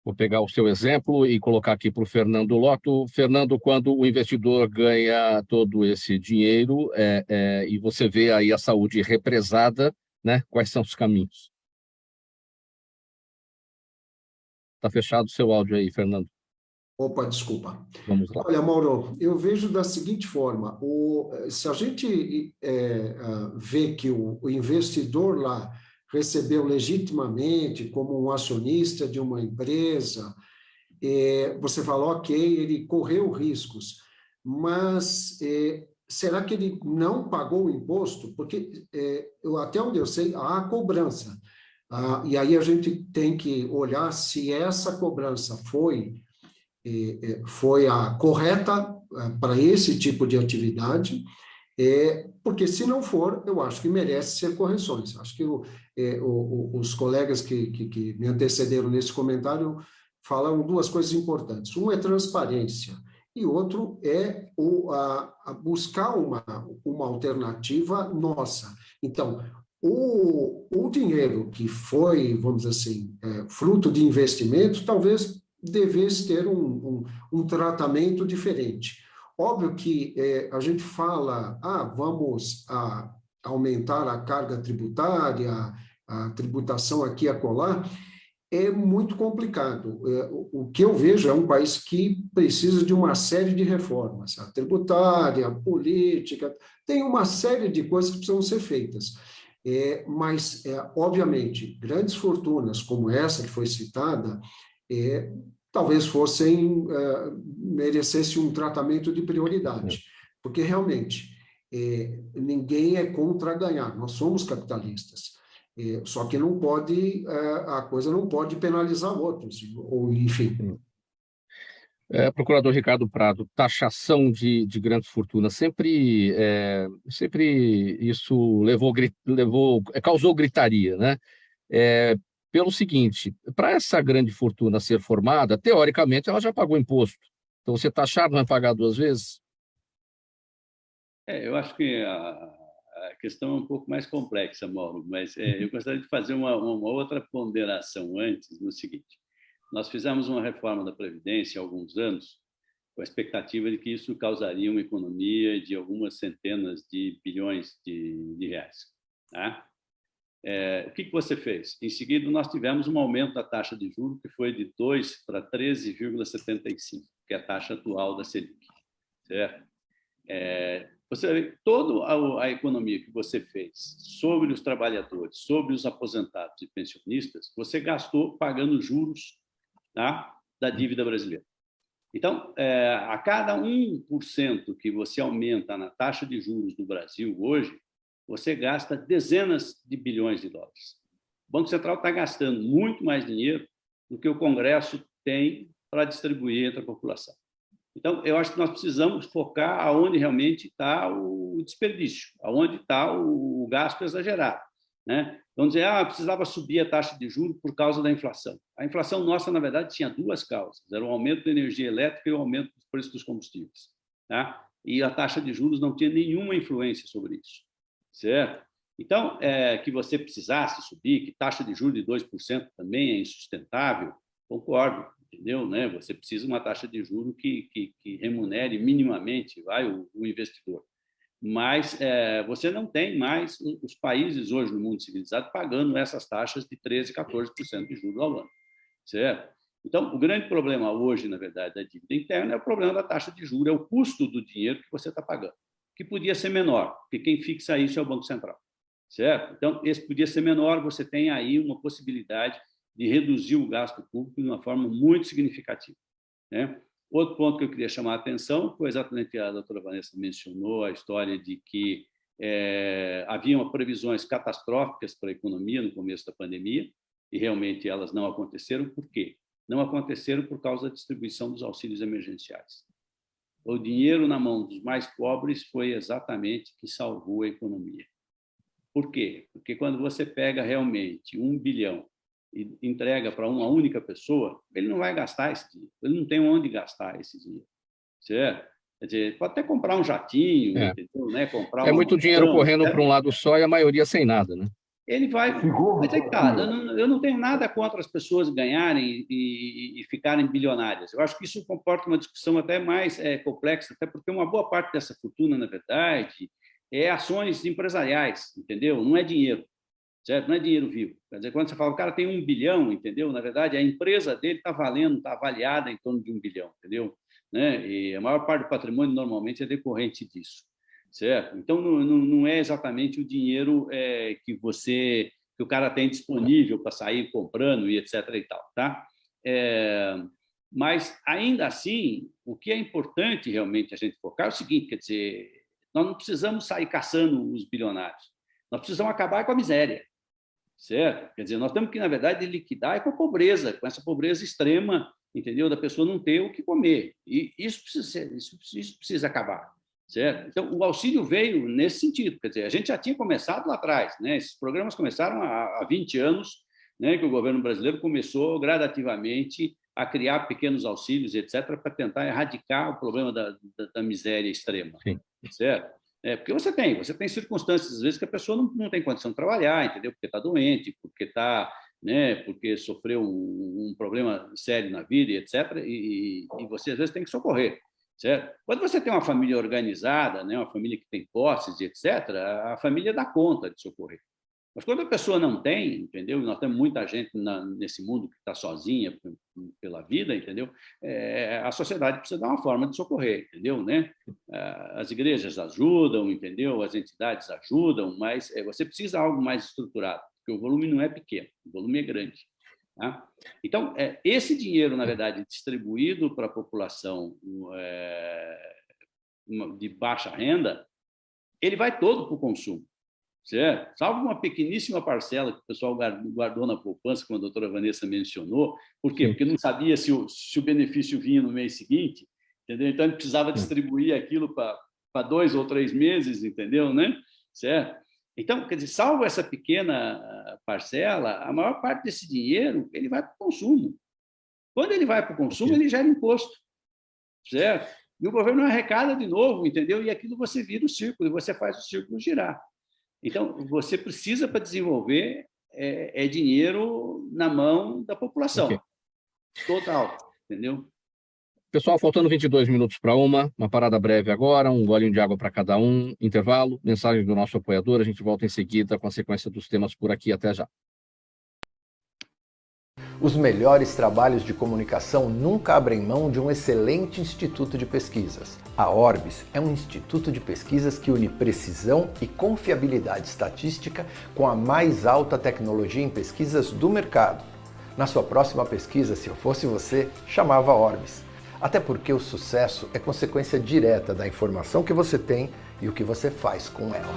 Vou pegar o seu exemplo e colocar aqui para o Fernando Lotto. Fernando, quando o investidor ganha todo esse dinheiro e você vê aí a saúde represada, né? Quais são os caminhos? Está fechado o seu áudio aí, Fernando. Opa, desculpa. Vamos lá. Olha, Mauro, eu vejo da seguinte forma, se a gente vê que o investidor lá recebeu legitimamente como um acionista de uma empresa, você fala, ok, ele correu riscos, mas será que ele não pagou o imposto? Porque, até onde eu sei, há cobrança. E aí a gente tem que olhar se essa cobrança foi a correta para esse tipo de atividade, porque se não for, eu acho que merece ser correções. Acho que os colegas que me antecederam nesse comentário falaram duas coisas importantes. Um é transparência e outro é buscar uma alternativa nossa. Então, o dinheiro que foi, vamos dizer assim, fruto de investimento, talvez devesse ter um tratamento diferente. Óbvio que a gente fala, vamos aumentar a carga tributária, a tributação aqui e acolá, é muito complicado. O que eu vejo é um país que precisa de uma série de reformas, a tributária, a política, tem uma série de coisas que precisam ser feitas. Mas, obviamente, grandes fortunas como essa que foi citada, talvez merecesse um tratamento de prioridade, porque realmente ninguém é contra ganhar, nós somos capitalistas, só que não pode, a coisa não pode penalizar outros, ou enfim. Procurador Ricardo Prado, taxação de grandes fortunas, sempre isso causou gritaria, né? Pelo seguinte, para essa grande fortuna ser formada, teoricamente, ela já pagou imposto. Então, você taxar não vai pagar 2 vezes? Eu acho que a questão é um pouco mais complexa, Mauro, mas eu gostaria de fazer uma outra ponderação antes, no seguinte. Nós fizemos uma reforma da Previdência há alguns anos, com a expectativa de que isso causaria uma economia de algumas centenas de bilhões de reais. Tá? O que você fez? Em seguida, nós tivemos um aumento da taxa de juros que foi de 2 para 13,75, que é a taxa atual da Selic. Certo? Toda a economia que você fez sobre os trabalhadores, sobre os aposentados e pensionistas, você gastou pagando juros, tá, da dívida brasileira. Então, a cada 1% que você aumenta na taxa de juros do Brasil hoje, você gasta dezenas de bilhões de dólares. O Banco Central está gastando muito mais dinheiro do que o Congresso tem para distribuir entre a população. Então, eu acho que nós precisamos focar aonde realmente está o desperdício, aonde está o gasto exagerado. Né? Vamos dizer, precisava subir a taxa de juros por causa da inflação. A inflação nossa, na verdade, tinha 2 causas. Era o aumento da energia elétrica e o aumento dos preços dos combustíveis. Tá? E a taxa de juros não tinha nenhuma influência sobre isso. certo? Então, que você precisasse subir, que taxa de juros de 2% também é insustentável, concordo, entendeu? Né? Você precisa de uma taxa de juros que remunere minimamente o investidor. Mas você não tem mais os países hoje no mundo civilizado pagando essas taxas de 13%, 14% de juros ao ano, certo? Então, o grande problema hoje, na verdade, da dívida interna é o problema da taxa de juros, é o custo do dinheiro que você está pagando, que podia ser menor, porque quem fixa isso é o Banco Central, certo? Então, esse podia ser menor, você tem aí uma possibilidade de reduzir o gasto público de uma forma muito significativa, né? Outro ponto que eu queria chamar a atenção foi exatamente a doutora Vanessa mencionou, a história de que haviam previsões catastróficas para a economia no começo da pandemia, e realmente elas não aconteceram. Por quê? Não aconteceram por causa da distribuição dos auxílios emergenciais. O dinheiro na mão dos mais pobres foi exatamente o que salvou a economia. Por quê? Porque quando você pega realmente 1 bilhão e entrega para uma única pessoa, ele não vai gastar esse dinheiro, ele não tem onde gastar esse dinheiro, certo? Quer dizer, pode até comprar um jatinho, entendeu? Né? Comprar muito dinheiro correndo para um lado só e a maioria sem nada, né? Ele vai... Mas é que tá, eu não tenho nada contra as pessoas ganharem e ficarem bilionárias. Eu acho que isso comporta uma discussão até mais complexa, até porque uma boa parte dessa fortuna, na verdade, é ações empresariais, entendeu? Não é dinheiro, certo? Não é dinheiro vivo. Quer dizer, quando você fala, o cara tem 1 bilhão, entendeu? Na verdade, a empresa dele está valendo, está avaliada em torno de 1 bilhão, entendeu? Né? E a maior parte do patrimônio, normalmente, é decorrente disso. Certo? Então, não é exatamente o dinheiro que o cara tem disponível para sair comprando e etc. e tal, tá? Mas, ainda assim, o que é importante realmente a gente focar é o seguinte, quer dizer, nós não precisamos sair caçando os bilionários, nós precisamos acabar com a miséria, certo? Quer dizer, nós temos que, na verdade, liquidar com a pobreza, com essa pobreza extrema, entendeu? Da pessoa não ter o que comer. E isso precisa acabar. Certo? Então, o auxílio veio nesse sentido, quer dizer, a gente já tinha começado lá atrás, né? Esses programas começaram há 20 anos, né? Que o governo brasileiro começou gradativamente a criar pequenos auxílios, etc., para tentar erradicar o problema da miséria extrema. Sim. Certo? Porque você tem circunstâncias, às vezes, que a pessoa não tem condição de trabalhar, entendeu? Porque está doente, porque sofreu um problema sério na vida, etc., e você, às vezes, tem que socorrer. Certo? Quando você tem uma família organizada, né, uma família que tem posses, etc., a família dá conta de socorrer. Mas quando a pessoa não tem, entendeu? Nós temos muita gente nesse mundo que está sozinha pela vida, entendeu? A sociedade precisa dar uma forma de socorrer, entendeu? Né? As igrejas ajudam, entendeu? As entidades ajudam, mas você precisa de algo mais estruturado, porque o volume não é pequeno, o volume é grande. Tá? Então, esse dinheiro, na verdade, distribuído para a população de baixa renda, ele vai todo para o consumo, certo? Salvo uma pequeníssima parcela que o pessoal guardou na poupança, como a doutora Vanessa mencionou. Por quê? Porque não sabia se o benefício vinha no mês seguinte, entendeu? Então, ele precisava distribuir aquilo para 2 ou 3 meses, entendeu? Né? Certo? Então, quer dizer, salvo essa pequena parcela, a maior parte desse dinheiro ele vai para o consumo. Quando ele vai para o consumo, ele gera imposto, certo? E o governo arrecada de novo, entendeu? E aquilo você vira o círculo, e você faz o círculo girar. Então, você precisa, para desenvolver, dinheiro na mão da população. Total, entendeu? Pessoal, faltando 22 minutos para uma parada breve agora, um golinho de água para cada um, intervalo, mensagem do nosso apoiador, a gente volta em seguida com a sequência dos temas por aqui, até já. Os melhores trabalhos de comunicação nunca abrem mão de um excelente instituto de pesquisas. A Orbis é um instituto de pesquisas que une precisão e confiabilidade estatística com a mais alta tecnologia em pesquisas do mercado. Na sua próxima pesquisa, se eu fosse você, chamava Orbis. Até porque o sucesso é consequência direta da informação que você tem e o que você faz com ela.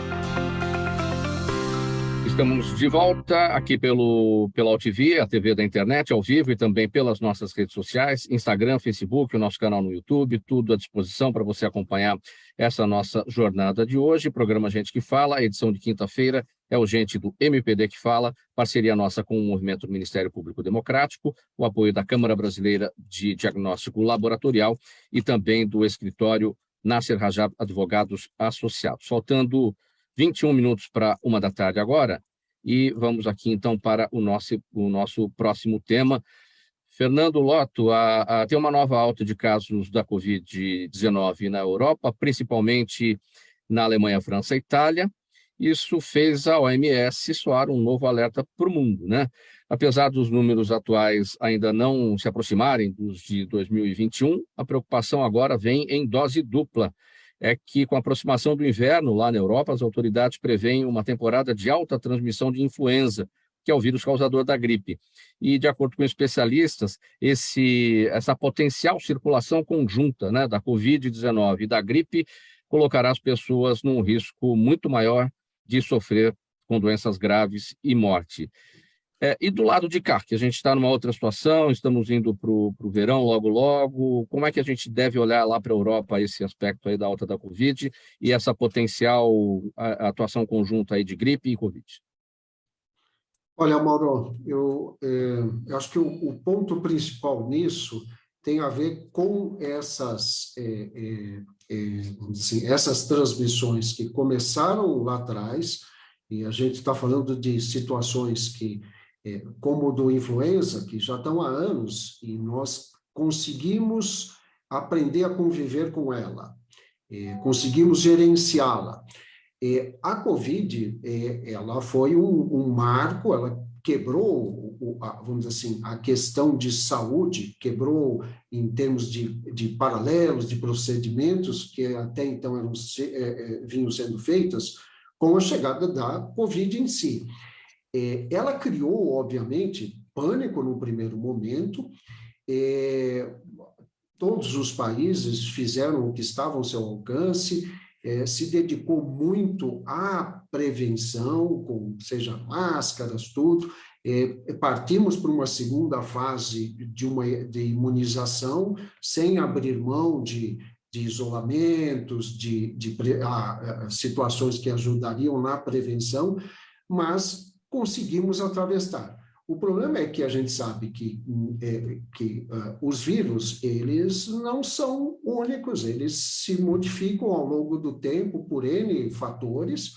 Estamos de volta aqui pela AltV, a TV da internet, ao vivo, e também pelas nossas redes sociais, Instagram, Facebook, o nosso canal no YouTube, tudo à disposição para você acompanhar essa nossa jornada de hoje. Programa Gente que Fala, a edição de quinta-feira é o Gente do MPD que Fala, parceria nossa com o Movimento do Ministério Público Democrático, o apoio da Câmara Brasileira de Diagnóstico Laboratorial e também do escritório Nasser Rajab Advogados Associados. Faltando 21 minutos para 1 da tarde agora, e vamos aqui então para o nosso próximo tema. Fernando Lotto, tem uma nova alta de casos da Covid-19 na Europa, principalmente na Alemanha, França e Itália. Isso fez a OMS soar um novo alerta para o mundo, né? Apesar dos números atuais ainda não se aproximarem dos de 2021, a preocupação agora vem em dose dupla. É que, com a aproximação do inverno lá na Europa, as autoridades preveem uma temporada de alta transmissão de influenza, que é o vírus causador da gripe. E, de acordo com especialistas, essa potencial circulação conjunta, né, da Covid-19 e da gripe colocará as pessoas num risco muito maior de sofrer com doenças graves e morte. E do lado de cá, que a gente está numa outra situação, estamos indo para o verão logo, como é que a gente deve olhar lá para a Europa esse aspecto aí da alta da Covid e essa potencial atuação conjunta aí de gripe e Covid? Olha, Mauro, eu acho que o ponto principal nisso tem a ver com essas transmissões que começaram lá atrás, e a gente está falando de situações que como o do influenza, que já estão há anos, e nós conseguimos aprender a conviver com ela, conseguimos gerenciá-la. A Covid, ela foi um marco, ela quebrou, vamos dizer assim, a questão de saúde, quebrou em termos de paralelos, de procedimentos que até então vinham sendo feitos com a chegada da Covid em si. Ela criou, obviamente, pânico no primeiro momento. Todos os países fizeram o que estava ao seu alcance, se dedicou muito à prevenção, seja máscaras, tudo. Partimos para uma segunda fase de imunização, sem abrir mão de isolamentos, de situações que ajudariam na prevenção, mas conseguimos atravessar. O problema é que a gente sabe que os vírus, eles não são únicos, eles se modificam ao longo do tempo por N fatores,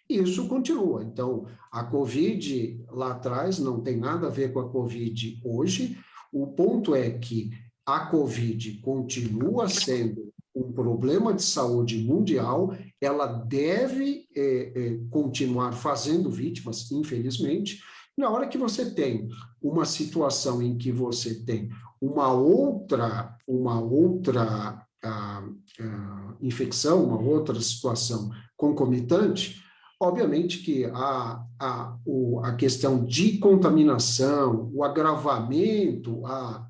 e isso continua. Então, a Covid lá atrás não tem nada a ver com a Covid hoje. O ponto é que a Covid continua sendo um problema de saúde mundial, ela deve continuar fazendo vítimas, infelizmente. Na hora que você tem uma situação em que você tem uma outra infecção, uma outra situação concomitante, obviamente que a questão de contaminação, o agravamento, a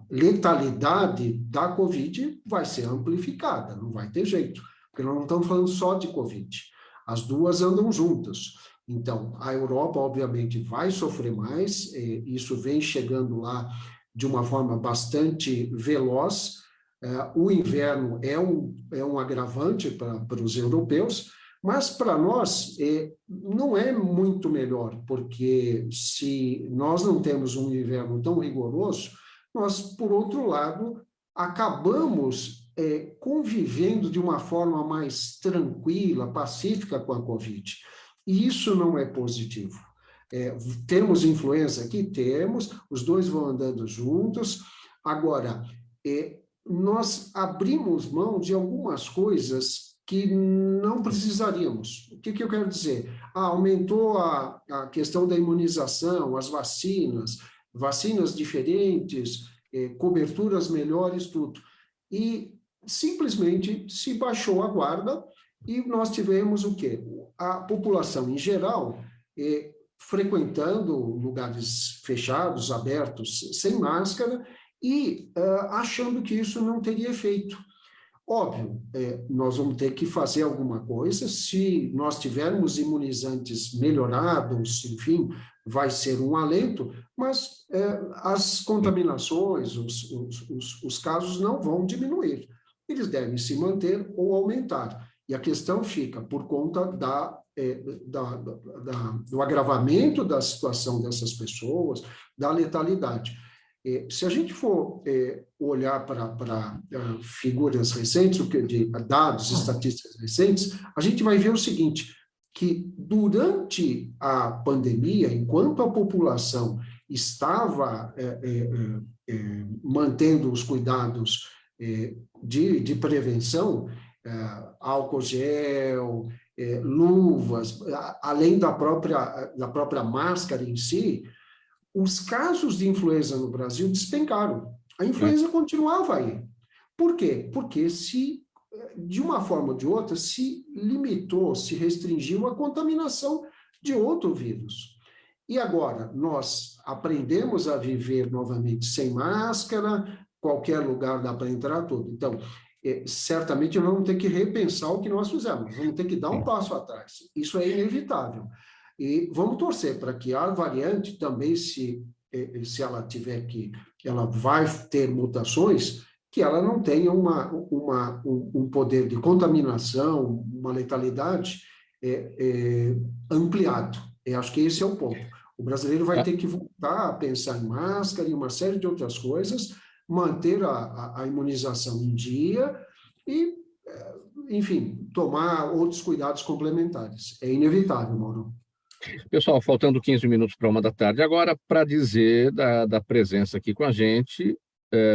letalidade da Covid vai ser amplificada, não vai ter jeito, porque nós não estamos falando só de Covid, as duas andam juntas. Então, a Europa, obviamente, vai sofrer mais, isso vem chegando lá de uma forma bastante veloz. O inverno é um agravante para os europeus, mas para nós não é muito melhor, porque se nós não temos um inverno tão rigoroso, nós, por outro lado, acabamos convivendo de uma forma mais tranquila, pacífica com a Covid. E isso não é positivo. Temos influenza aqui? Temos, os dois vão andando juntos. Agora, nós abrimos mão de algumas coisas que não precisaríamos. O que eu quero dizer? Aumentou a questão da imunização, as vacinas diferentes, coberturas melhores, tudo. E simplesmente se baixou a guarda e nós tivemos o quê? A população em geral frequentando lugares fechados, abertos, sem máscara e achando que isso não teria efeito. Óbvio, nós vamos ter que fazer alguma coisa, se nós tivermos imunizantes melhorados, enfim, vai ser um alento, mas as contaminações, os casos não vão diminuir, eles devem se manter ou aumentar. E a questão fica por conta do agravamento da situação dessas pessoas, da letalidade. Se a gente for olhar para figuras recentes, de dados estatísticos recentes, a gente vai ver o seguinte, que durante a pandemia, enquanto a população estava mantendo os cuidados de prevenção, álcool gel, luvas, além da própria máscara em si, os casos de influenza no Brasil despencaram. A influenza continuava aí. Por quê? Porque de uma forma ou de outra, se limitou, se restringiu a contaminação de outro vírus. E agora, nós aprendemos a viver novamente sem máscara, qualquer lugar dá para entrar, tudo. Então, certamente nós vamos ter que repensar o que nós fizemos, vamos ter que dar um passo atrás. Isso é inevitável. E vamos torcer para que a variante também, se ela tiver ela vai ter mutações, que ela não tenha um poder de contaminação, uma letalidade ampliado. Eu acho que esse é o ponto. O brasileiro vai ter que voltar a pensar em máscara e uma série de outras coisas, manter a imunização em dia e, enfim, tomar outros cuidados complementares. É inevitável, Mauro. Pessoal, faltando 15 minutos para 1h da tarde, agora para dizer da presença aqui com a gente,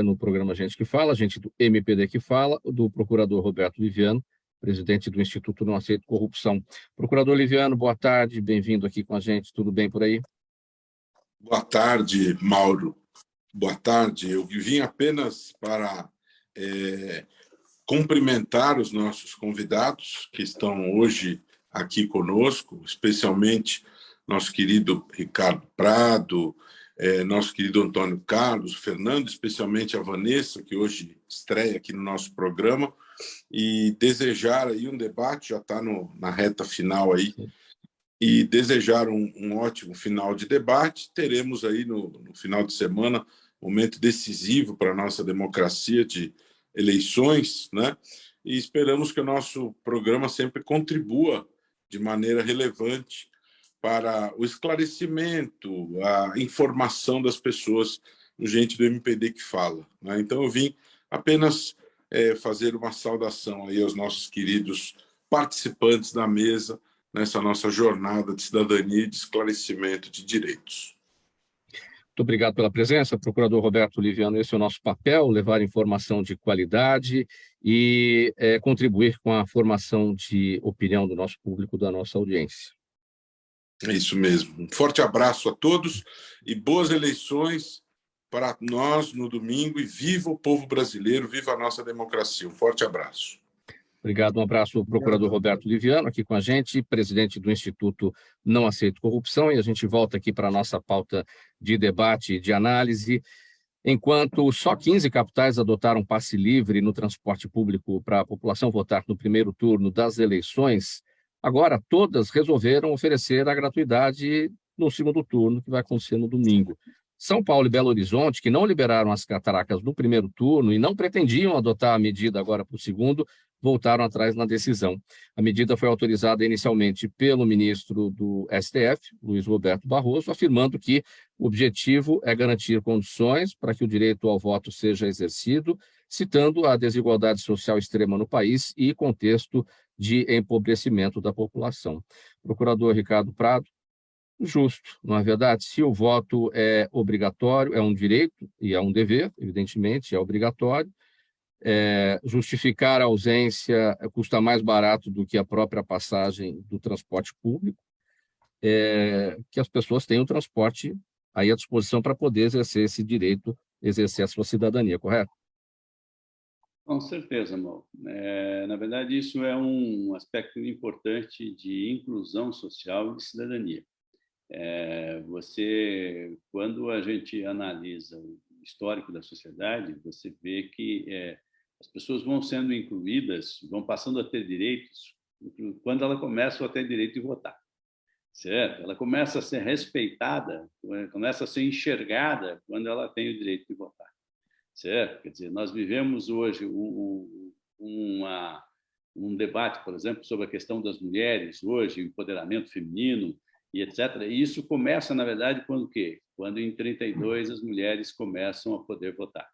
no programa Gente que Fala, gente do MPD que Fala, do procurador Roberto Liviano, presidente do Instituto Não Aceito Corrupção. Procurador Liviano, boa tarde, bem-vindo aqui com a gente, tudo bem por aí? Boa tarde, Mauro. Boa tarde. Eu vim apenas para cumprimentar os nossos convidados que estão hoje aqui conosco, especialmente nosso querido Ricardo Prado, nosso querido Antônio Carlos, Fernando, especialmente a Vanessa, que hoje estreia aqui no nosso programa, e desejar aí um debate, já está na reta final aí, e desejar um ótimo final de debate. Teremos aí no final de semana um momento decisivo para a nossa democracia de eleições, né? E esperamos que o nosso programa sempre contribua de maneira relevante para o esclarecimento, a informação das pessoas no Gente do MPD que Fala, né? Então eu vim apenas fazer uma saudação aí aos nossos queridos participantes da mesa nessa nossa jornada de cidadania e de esclarecimento de direitos. Muito obrigado pela presença, procurador Roberto Liviano. Esse é o nosso papel, levar informação de qualidade e contribuir com a formação de opinião do nosso público, da nossa audiência. É isso mesmo. Um forte abraço a todos e boas eleições para nós no domingo, e viva o povo brasileiro, viva a nossa democracia. Um forte abraço. Obrigado, um abraço ao procurador Roberto Liviano, aqui com a gente, presidente do Instituto Não Aceito Corrupção, e a gente volta aqui para a nossa pauta de debate e de análise. Enquanto só 15 capitais adotaram passe livre no transporte público para a população votar no primeiro turno das eleições, agora todas resolveram oferecer a gratuidade no segundo turno, que vai acontecer no domingo. São Paulo e Belo Horizonte, que não liberaram as catracas no primeiro turno e não pretendiam adotar a medida agora para o segundo, voltaram atrás na decisão. A medida foi autorizada inicialmente pelo ministro do STF, Luiz Roberto Barroso, afirmando que o objetivo é garantir condições para que o direito ao voto seja exercido, citando a desigualdade social extrema no país e contexto de empobrecimento da população. Procurador Ricardo Prado, justo, não é verdade? Se o voto é obrigatório, é um direito e é um dever, evidentemente, é obrigatório, justificar a ausência custa mais barato do que a própria passagem do transporte público, que as pessoas tenham o transporte aí à disposição para poder exercer esse direito, exercer a sua cidadania, correto? Com certeza, Mauro. Na verdade, isso é um aspecto importante de inclusão social e de cidadania. Quando a gente analisa o histórico da sociedade, você vê que as pessoas vão sendo incluídas, vão passando a ter direitos quando elas começam a ter direito de votar, certo? Ela começa a ser respeitada, começa a ser enxergada quando ela tem o direito de votar, certo? Quer dizer, nós vivemos hoje um debate, por exemplo, sobre a questão das mulheres hoje, empoderamento feminino e etc. E isso começa, na verdade, quando o quê? quando em 32 as mulheres começam a poder votar.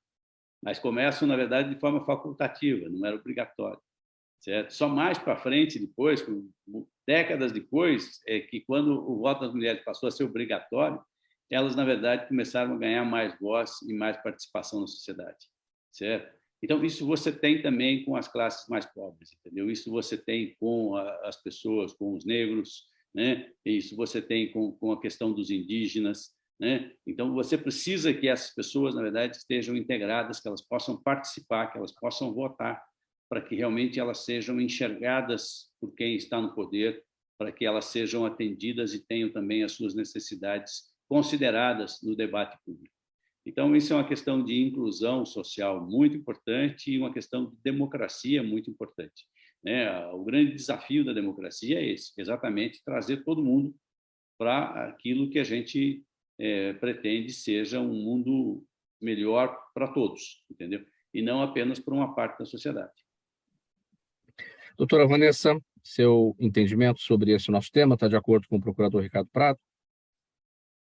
Mas começam, na verdade, de forma facultativa, não era obrigatório. Certo? Só mais para frente, depois, décadas depois, é que quando o voto das mulheres passou a ser obrigatório, elas, na verdade, começaram a ganhar mais voz e mais participação na sociedade. Certo? Então, isso você tem também com as classes mais pobres, entendeu? Isso você tem com as pessoas, com os negros, né? Isso você tem com a questão dos indígenas, né? Então, você precisa que essas pessoas, na verdade, estejam integradas, que elas possam participar, que elas possam votar, para que realmente elas sejam enxergadas por quem está no poder, para que elas sejam atendidas e tenham também as suas necessidades consideradas no debate público. Então, isso é uma questão de inclusão social muito importante e uma questão de democracia muito importante, né? O grande desafio da democracia é esse, exatamente trazer todo mundo para aquilo que a gente pretende seja um mundo melhor para todos, entendeu? E não apenas para uma parte da sociedade. Doutora Vanessa, seu entendimento sobre esse nosso tema está de acordo com o procurador Ricardo Prado?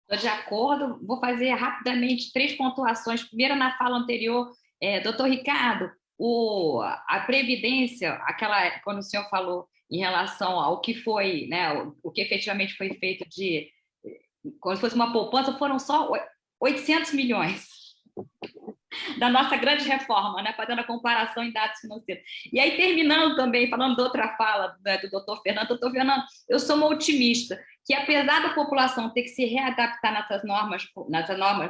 Estou de acordo. Vou fazer rapidamente 3 pontuações. Primeiro, na fala anterior, doutor Ricardo, a Previdência, quando o senhor falou em relação ao que foi, né, o que efetivamente foi feito como se fosse uma poupança, foram só 800 milhões da nossa grande reforma, né, fazendo a comparação em dados financeiros. E aí, terminando também, falando de outra fala, né, do doutor Fernando, eu sou uma otimista, que apesar da população ter que se readaptar nessas normas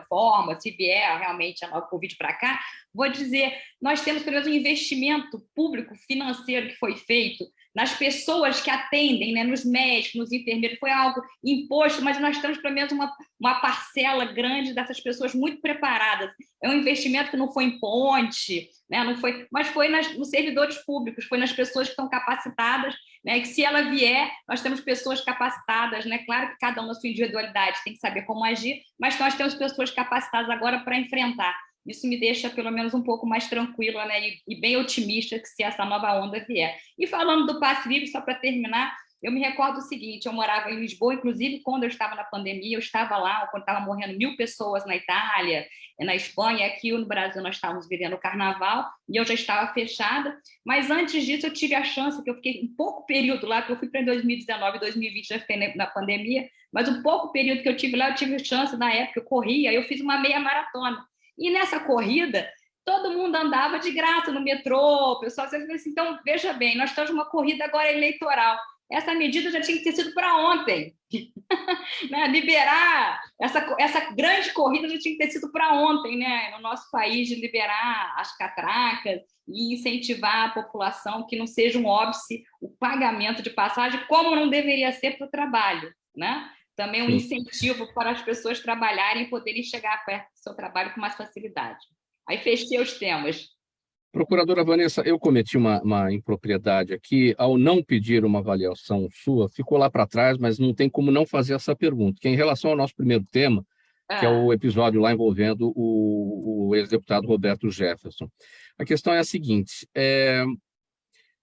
formas, se vier realmente a nova Covid para cá, vou dizer, nós temos, pelo menos, um investimento público financeiro que foi feito nas pessoas que atendem, né, nos médicos, nos enfermeiros, foi algo imposto, mas nós temos, pelo menos, uma parcela grande dessas pessoas muito preparadas. É um investimento que não foi em ponte, né, não foi, mas foi nos servidores públicos, foi nas pessoas que estão capacitadas, né, que se ela vier, nós temos pessoas capacitadas, né, claro que cada um na sua individualidade tem que saber como agir, mas nós temos pessoas capacitadas agora para enfrentar. Isso me deixa, pelo menos, um pouco mais tranquila, né, e bem otimista que se essa nova onda vier. E falando do passe livre, só para terminar, eu me recordo o seguinte, eu morava em Lisboa, inclusive quando eu estava na pandemia, eu estava lá, quando estava morrendo 1000 pessoas na Itália, na Espanha, aqui no Brasil nós estávamos vivendo o carnaval, e eu já estava fechada, mas antes disso eu tive a chance, que eu fiquei um pouco período lá, que eu fui para 2019, 2020, já fiquei na pandemia, mas um pouco período que eu tive lá, eu tive chance, na época eu corria, eu fiz uma meia maratona. E nessa corrida, todo mundo andava de graça no metrô, o pessoal dizia assim, então, veja bem, nós estamos numa corrida agora eleitoral. Essa medida já tinha que ter sido para ontem. Né? Liberar essa grande corrida já tinha que ter sido para ontem, né? No nosso país, de liberar as catracas e incentivar a população que não seja um óbice o pagamento de passagem, como não deveria ser para o trabalho, né? Também um incentivo para as pessoas trabalharem e poderem chegar perto do seu trabalho com mais facilidade. Aí fechei os temas. Procuradora Vanessa, eu cometi uma impropriedade aqui, ao não pedir uma avaliação sua, ficou lá para trás, mas não tem como não fazer essa pergunta, que é em relação ao nosso primeiro tema, que é o episódio lá envolvendo o ex-deputado Roberto Jefferson. A questão é a seguinte,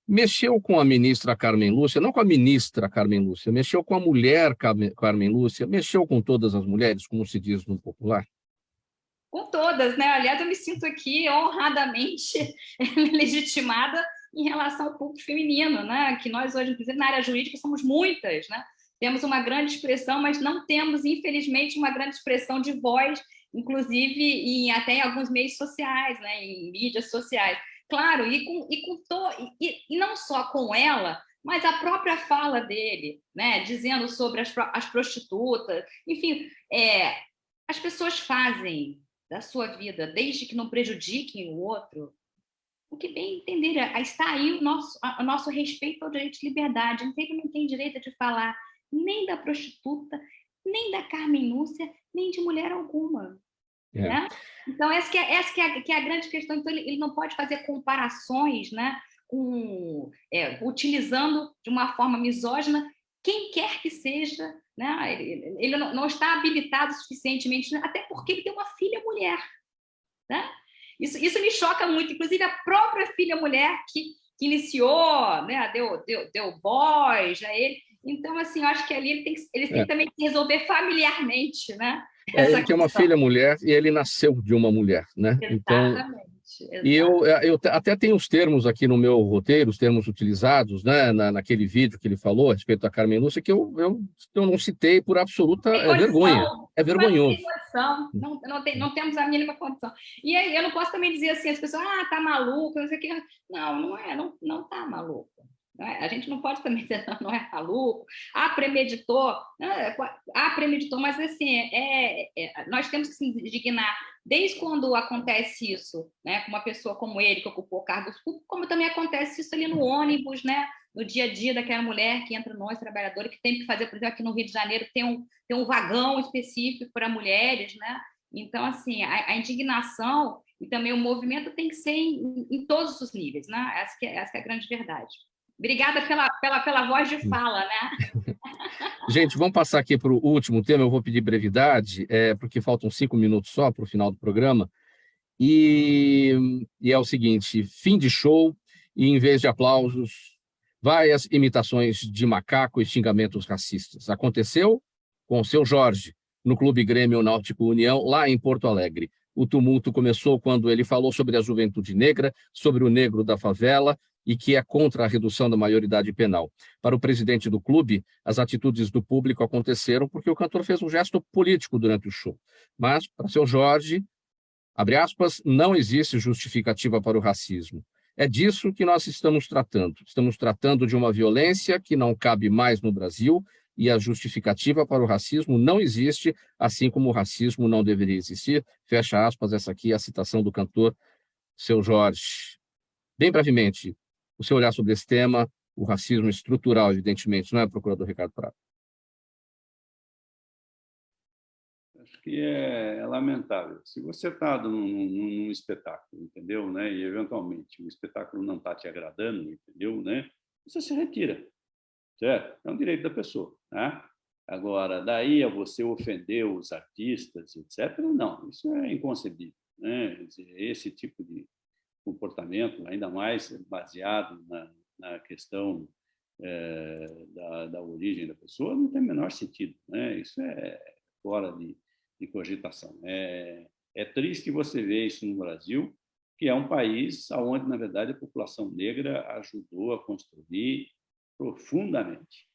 mexeu com a ministra Carmen Lúcia, não com a ministra Carmen Lúcia, mexeu com a mulher Carmen Lúcia, mexeu com todas as mulheres, como se diz no popular? Com todas, né? Aliás, eu me sinto aqui honradamente legitimada em relação ao público feminino, né? Que nós hoje, inclusive na área jurídica, somos muitas, né? Temos uma grande expressão, mas não temos, infelizmente, uma grande expressão de voz, inclusive até em alguns meios sociais, né? Em mídias sociais. Claro, e não só com ela, mas a própria fala dele, né? Dizendo sobre as prostitutas, enfim, as pessoas fazem da sua vida, desde que não prejudiquem o outro, o que bem entender, está aí o nosso respeito ao direito de liberdade. Não tem direito de falar nem da prostituta, nem da Carmen Lúcia, nem de mulher alguma. Né? Então, essa que é a grande questão. Então, ele não pode fazer comparações, né, utilizando de uma forma misógina quem quer que seja, né? Ele não está habilitado suficientemente, até porque ele tem uma filha mulher. Né? Isso me choca muito, inclusive a própria filha mulher que iniciou, né, deu voz a ele. Então, assim, eu acho que ali eles têm que também resolver familiarmente, né? Ele tem uma filha mulher e ele nasceu de uma mulher, né? Então, Exatamente. e eu até tenho os termos aqui no meu roteiro, os termos utilizados, né, naquele vídeo que ele falou a respeito da Carmen Lúcia, que eu não citei por absoluta vergonha. É vergonhoso. Não tem condição, não temos a mínima condição. E aí eu não posso também dizer assim, as pessoas, tá maluco, não sei o quê. Não tá maluco. A gente não pode também dizer, não é maluco, premeditou, mas assim, nós temos que se indignar desde quando acontece isso, né, com uma pessoa como ele, que ocupou cargos públicos, como também acontece isso ali no ônibus, né, no dia a dia daquela mulher que entra nós, trabalhadores, que tem que fazer, por exemplo, aqui no Rio de Janeiro tem um vagão específico para mulheres, né, então, assim, a indignação e também o movimento tem que ser em todos os níveis, né, essa que é a grande verdade. Obrigada pela voz de fala, né? Gente, vamos passar aqui para o último tema. Eu vou pedir brevidade, porque faltam 5 minutos só para o final do programa. E é o seguinte: fim de show, e em vez de aplausos, várias imitações de macaco e xingamentos racistas. Aconteceu com o seu Jorge, no Clube Grêmio Náutico União, lá em Porto Alegre. O tumulto começou quando ele falou sobre a juventude negra, sobre o negro da favela, e que é contra a redução da maioridade penal. Para o presidente do clube, as atitudes do público aconteceram porque o cantor fez um gesto político durante o show. Mas, para seu Jorge, abre aspas, não existe justificativa para o racismo. É disso que nós estamos tratando. Estamos tratando de uma violência que não cabe mais no Brasil e a justificativa para o racismo não existe, assim como o racismo não deveria existir. Fecha aspas, essa aqui é a citação do cantor seu Jorge. Bem brevemente, o seu olhar sobre esse tema, o racismo estrutural, evidentemente, não é, procurador Ricardo Prado? Acho que é lamentável. Se você está num espetáculo, entendeu? Né? E, eventualmente, o espetáculo não está te agradando, entendeu? Né? Você se retira, certo? É um direito da pessoa. Né? Agora, daí a você ofender os artistas, etc., não, isso é inconcebível. Né? Esse tipo de comportamento, ainda mais baseado na questão da origem da pessoa, não tem o menor sentido. Né? Isso é fora de cogitação. É triste você ver isso no Brasil, que é um país onde, na verdade, a população negra ajudou a construir profundamente,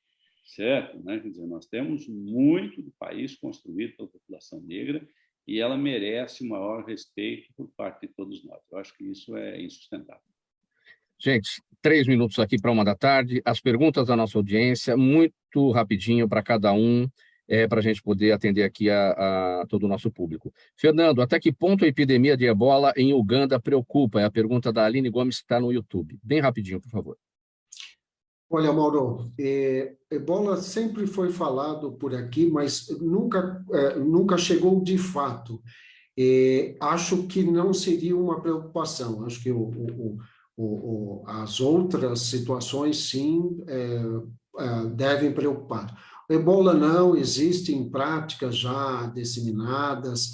certo? Né? Quer dizer, nós temos muito do país construído pela população negra e ela merece o maior respeito por parte de todos nós. Eu acho que isso é insustentável. Gente, 3 minutos aqui para 1h da tarde. As perguntas da nossa audiência, muito rapidinho para cada um, para a gente poder atender aqui a todo o nosso público. Fernando, até que ponto a epidemia de ebola em Uganda preocupa? É a pergunta da Aline Gomes, que está no YouTube. Bem rapidinho, por favor. Olha, Mauro, ebola sempre foi falado por aqui, mas nunca chegou de fato. Acho que não seria uma preocupação. Acho que as outras situações, sim, devem preocupar. O ebola não, existem práticas já disseminadas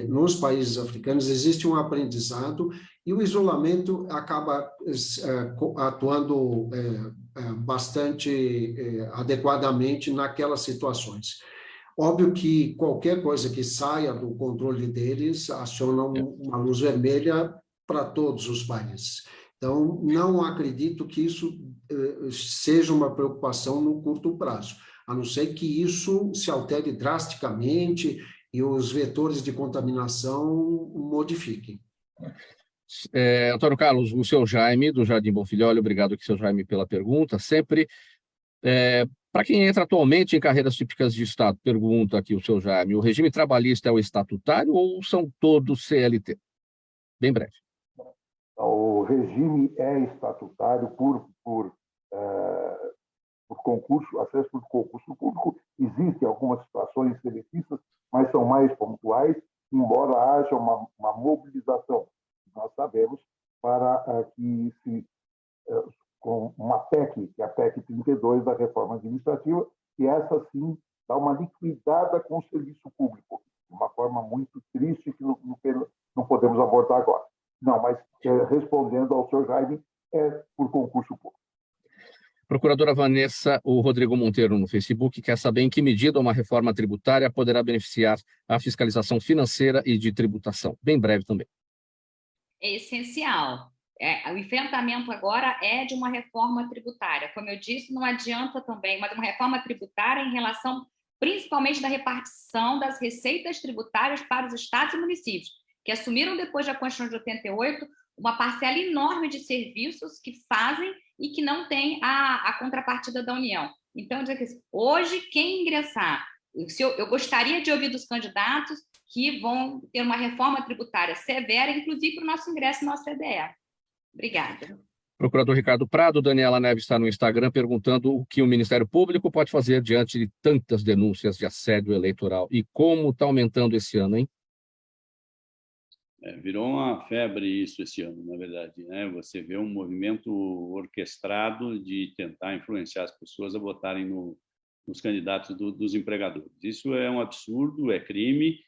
nos países africanos, existe um aprendizado e o isolamento acaba atuando bastante adequadamente naquelas situações. Óbvio que qualquer coisa que saia do controle deles aciona uma luz vermelha para todos os países. Então, não acredito que isso seja uma preocupação no curto prazo, a não ser que isso se altere drasticamente e os vetores de contaminação modifiquem. Antônio Carlos, o seu Jaime, do Jardim Bonfilholi, obrigado aqui, seu Jaime, pela pergunta. Sempre, para quem entra atualmente em carreiras típicas de Estado, pergunta aqui o seu Jaime, o regime trabalhista é o estatutário ou são todos CLT? Bem breve. O regime é estatutário por concurso, acesso por concurso público. Existem algumas situações seletistas, mas são mais pontuais, embora haja uma mobilização, nós sabemos, para que com uma PEC, que é a PEC 32 da reforma administrativa, que essa sim dá uma liquidada com o serviço público, de uma forma muito triste que não podemos abordar agora. Não, mas respondendo ao senhor Jaime, é por concurso público. Procuradora Vanessa, o Rodrigo Monteiro no Facebook quer saber em que medida uma reforma tributária poderá beneficiar a fiscalização financeira e de tributação. Bem breve também. É essencial. O enfrentamento agora é de uma reforma tributária. Como eu disse, não adianta também, mas uma reforma tributária em relação principalmente da repartição das receitas tributárias para os estados e municípios, que assumiram depois da Constituição de 88 uma parcela enorme de serviços que fazem e que não tem a contrapartida da União. Então, hoje, quem ingressar, eu gostaria de ouvir dos candidatos que vão ter uma reforma tributária severa, inclusive para o nosso ingresso na OCDE. Obrigada. Procurador Ricardo Prado, Daniela Neves está no Instagram perguntando o que o Ministério Público pode fazer diante de tantas denúncias de assédio eleitoral e como está aumentando esse ano, hein? Virou uma febre isso esse ano, na verdade, né? Você vê um movimento orquestrado de tentar influenciar as pessoas a votarem nos candidatos dos empregadores. Isso é um absurdo, é crime.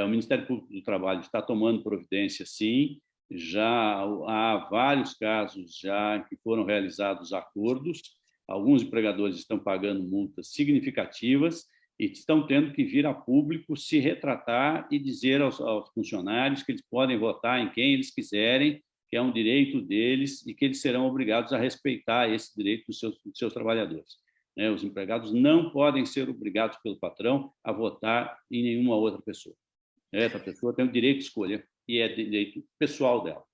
O Ministério Público do Trabalho está tomando providência, sim. Já há vários casos já que foram realizados acordos. Alguns empregadores estão pagando multas significativas e estão tendo que vir a público se retratar e dizer aos funcionários que eles podem votar em quem eles quiserem, que é um direito deles e que eles serão obrigados a respeitar esse direito dos seus trabalhadores. Os empregados não podem ser obrigados pelo patrão a votar em nenhuma outra pessoa. Essa pessoa tem o direito de escolha e é direito pessoal dela.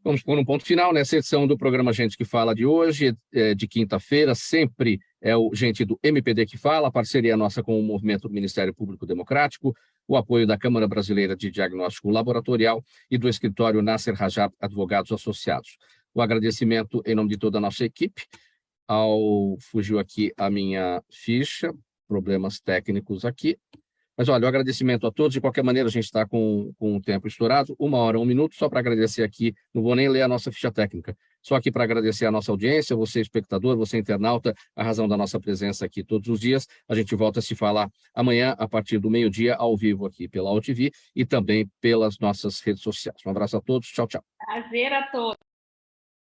Vamos pôr um ponto final nessa edição do programa Gente que Fala de hoje, de quinta-feira. Sempre é o Gente do MPD que fala, a parceria nossa com o Movimento do Ministério Público Democrático, o apoio da Câmara Brasileira de Diagnóstico Laboratorial e do escritório Nasser Rajab Advogados Associados. O agradecimento em nome de toda a nossa equipe. Fugiu aqui a minha ficha, problemas técnicos aqui. Mas, olha, o agradecimento a todos. De qualquer maneira, a gente está com o tempo estourado. 1 hora, 1 minuto, só para agradecer aqui. Não vou nem ler a nossa ficha técnica. Só aqui para agradecer a nossa audiência, você espectador, você internauta, a razão da nossa presença aqui todos os dias. A gente volta a se falar amanhã, a partir do meio-dia, ao vivo aqui pela UTV e também pelas nossas redes sociais. Um abraço a todos. Tchau, tchau. Prazer a todos.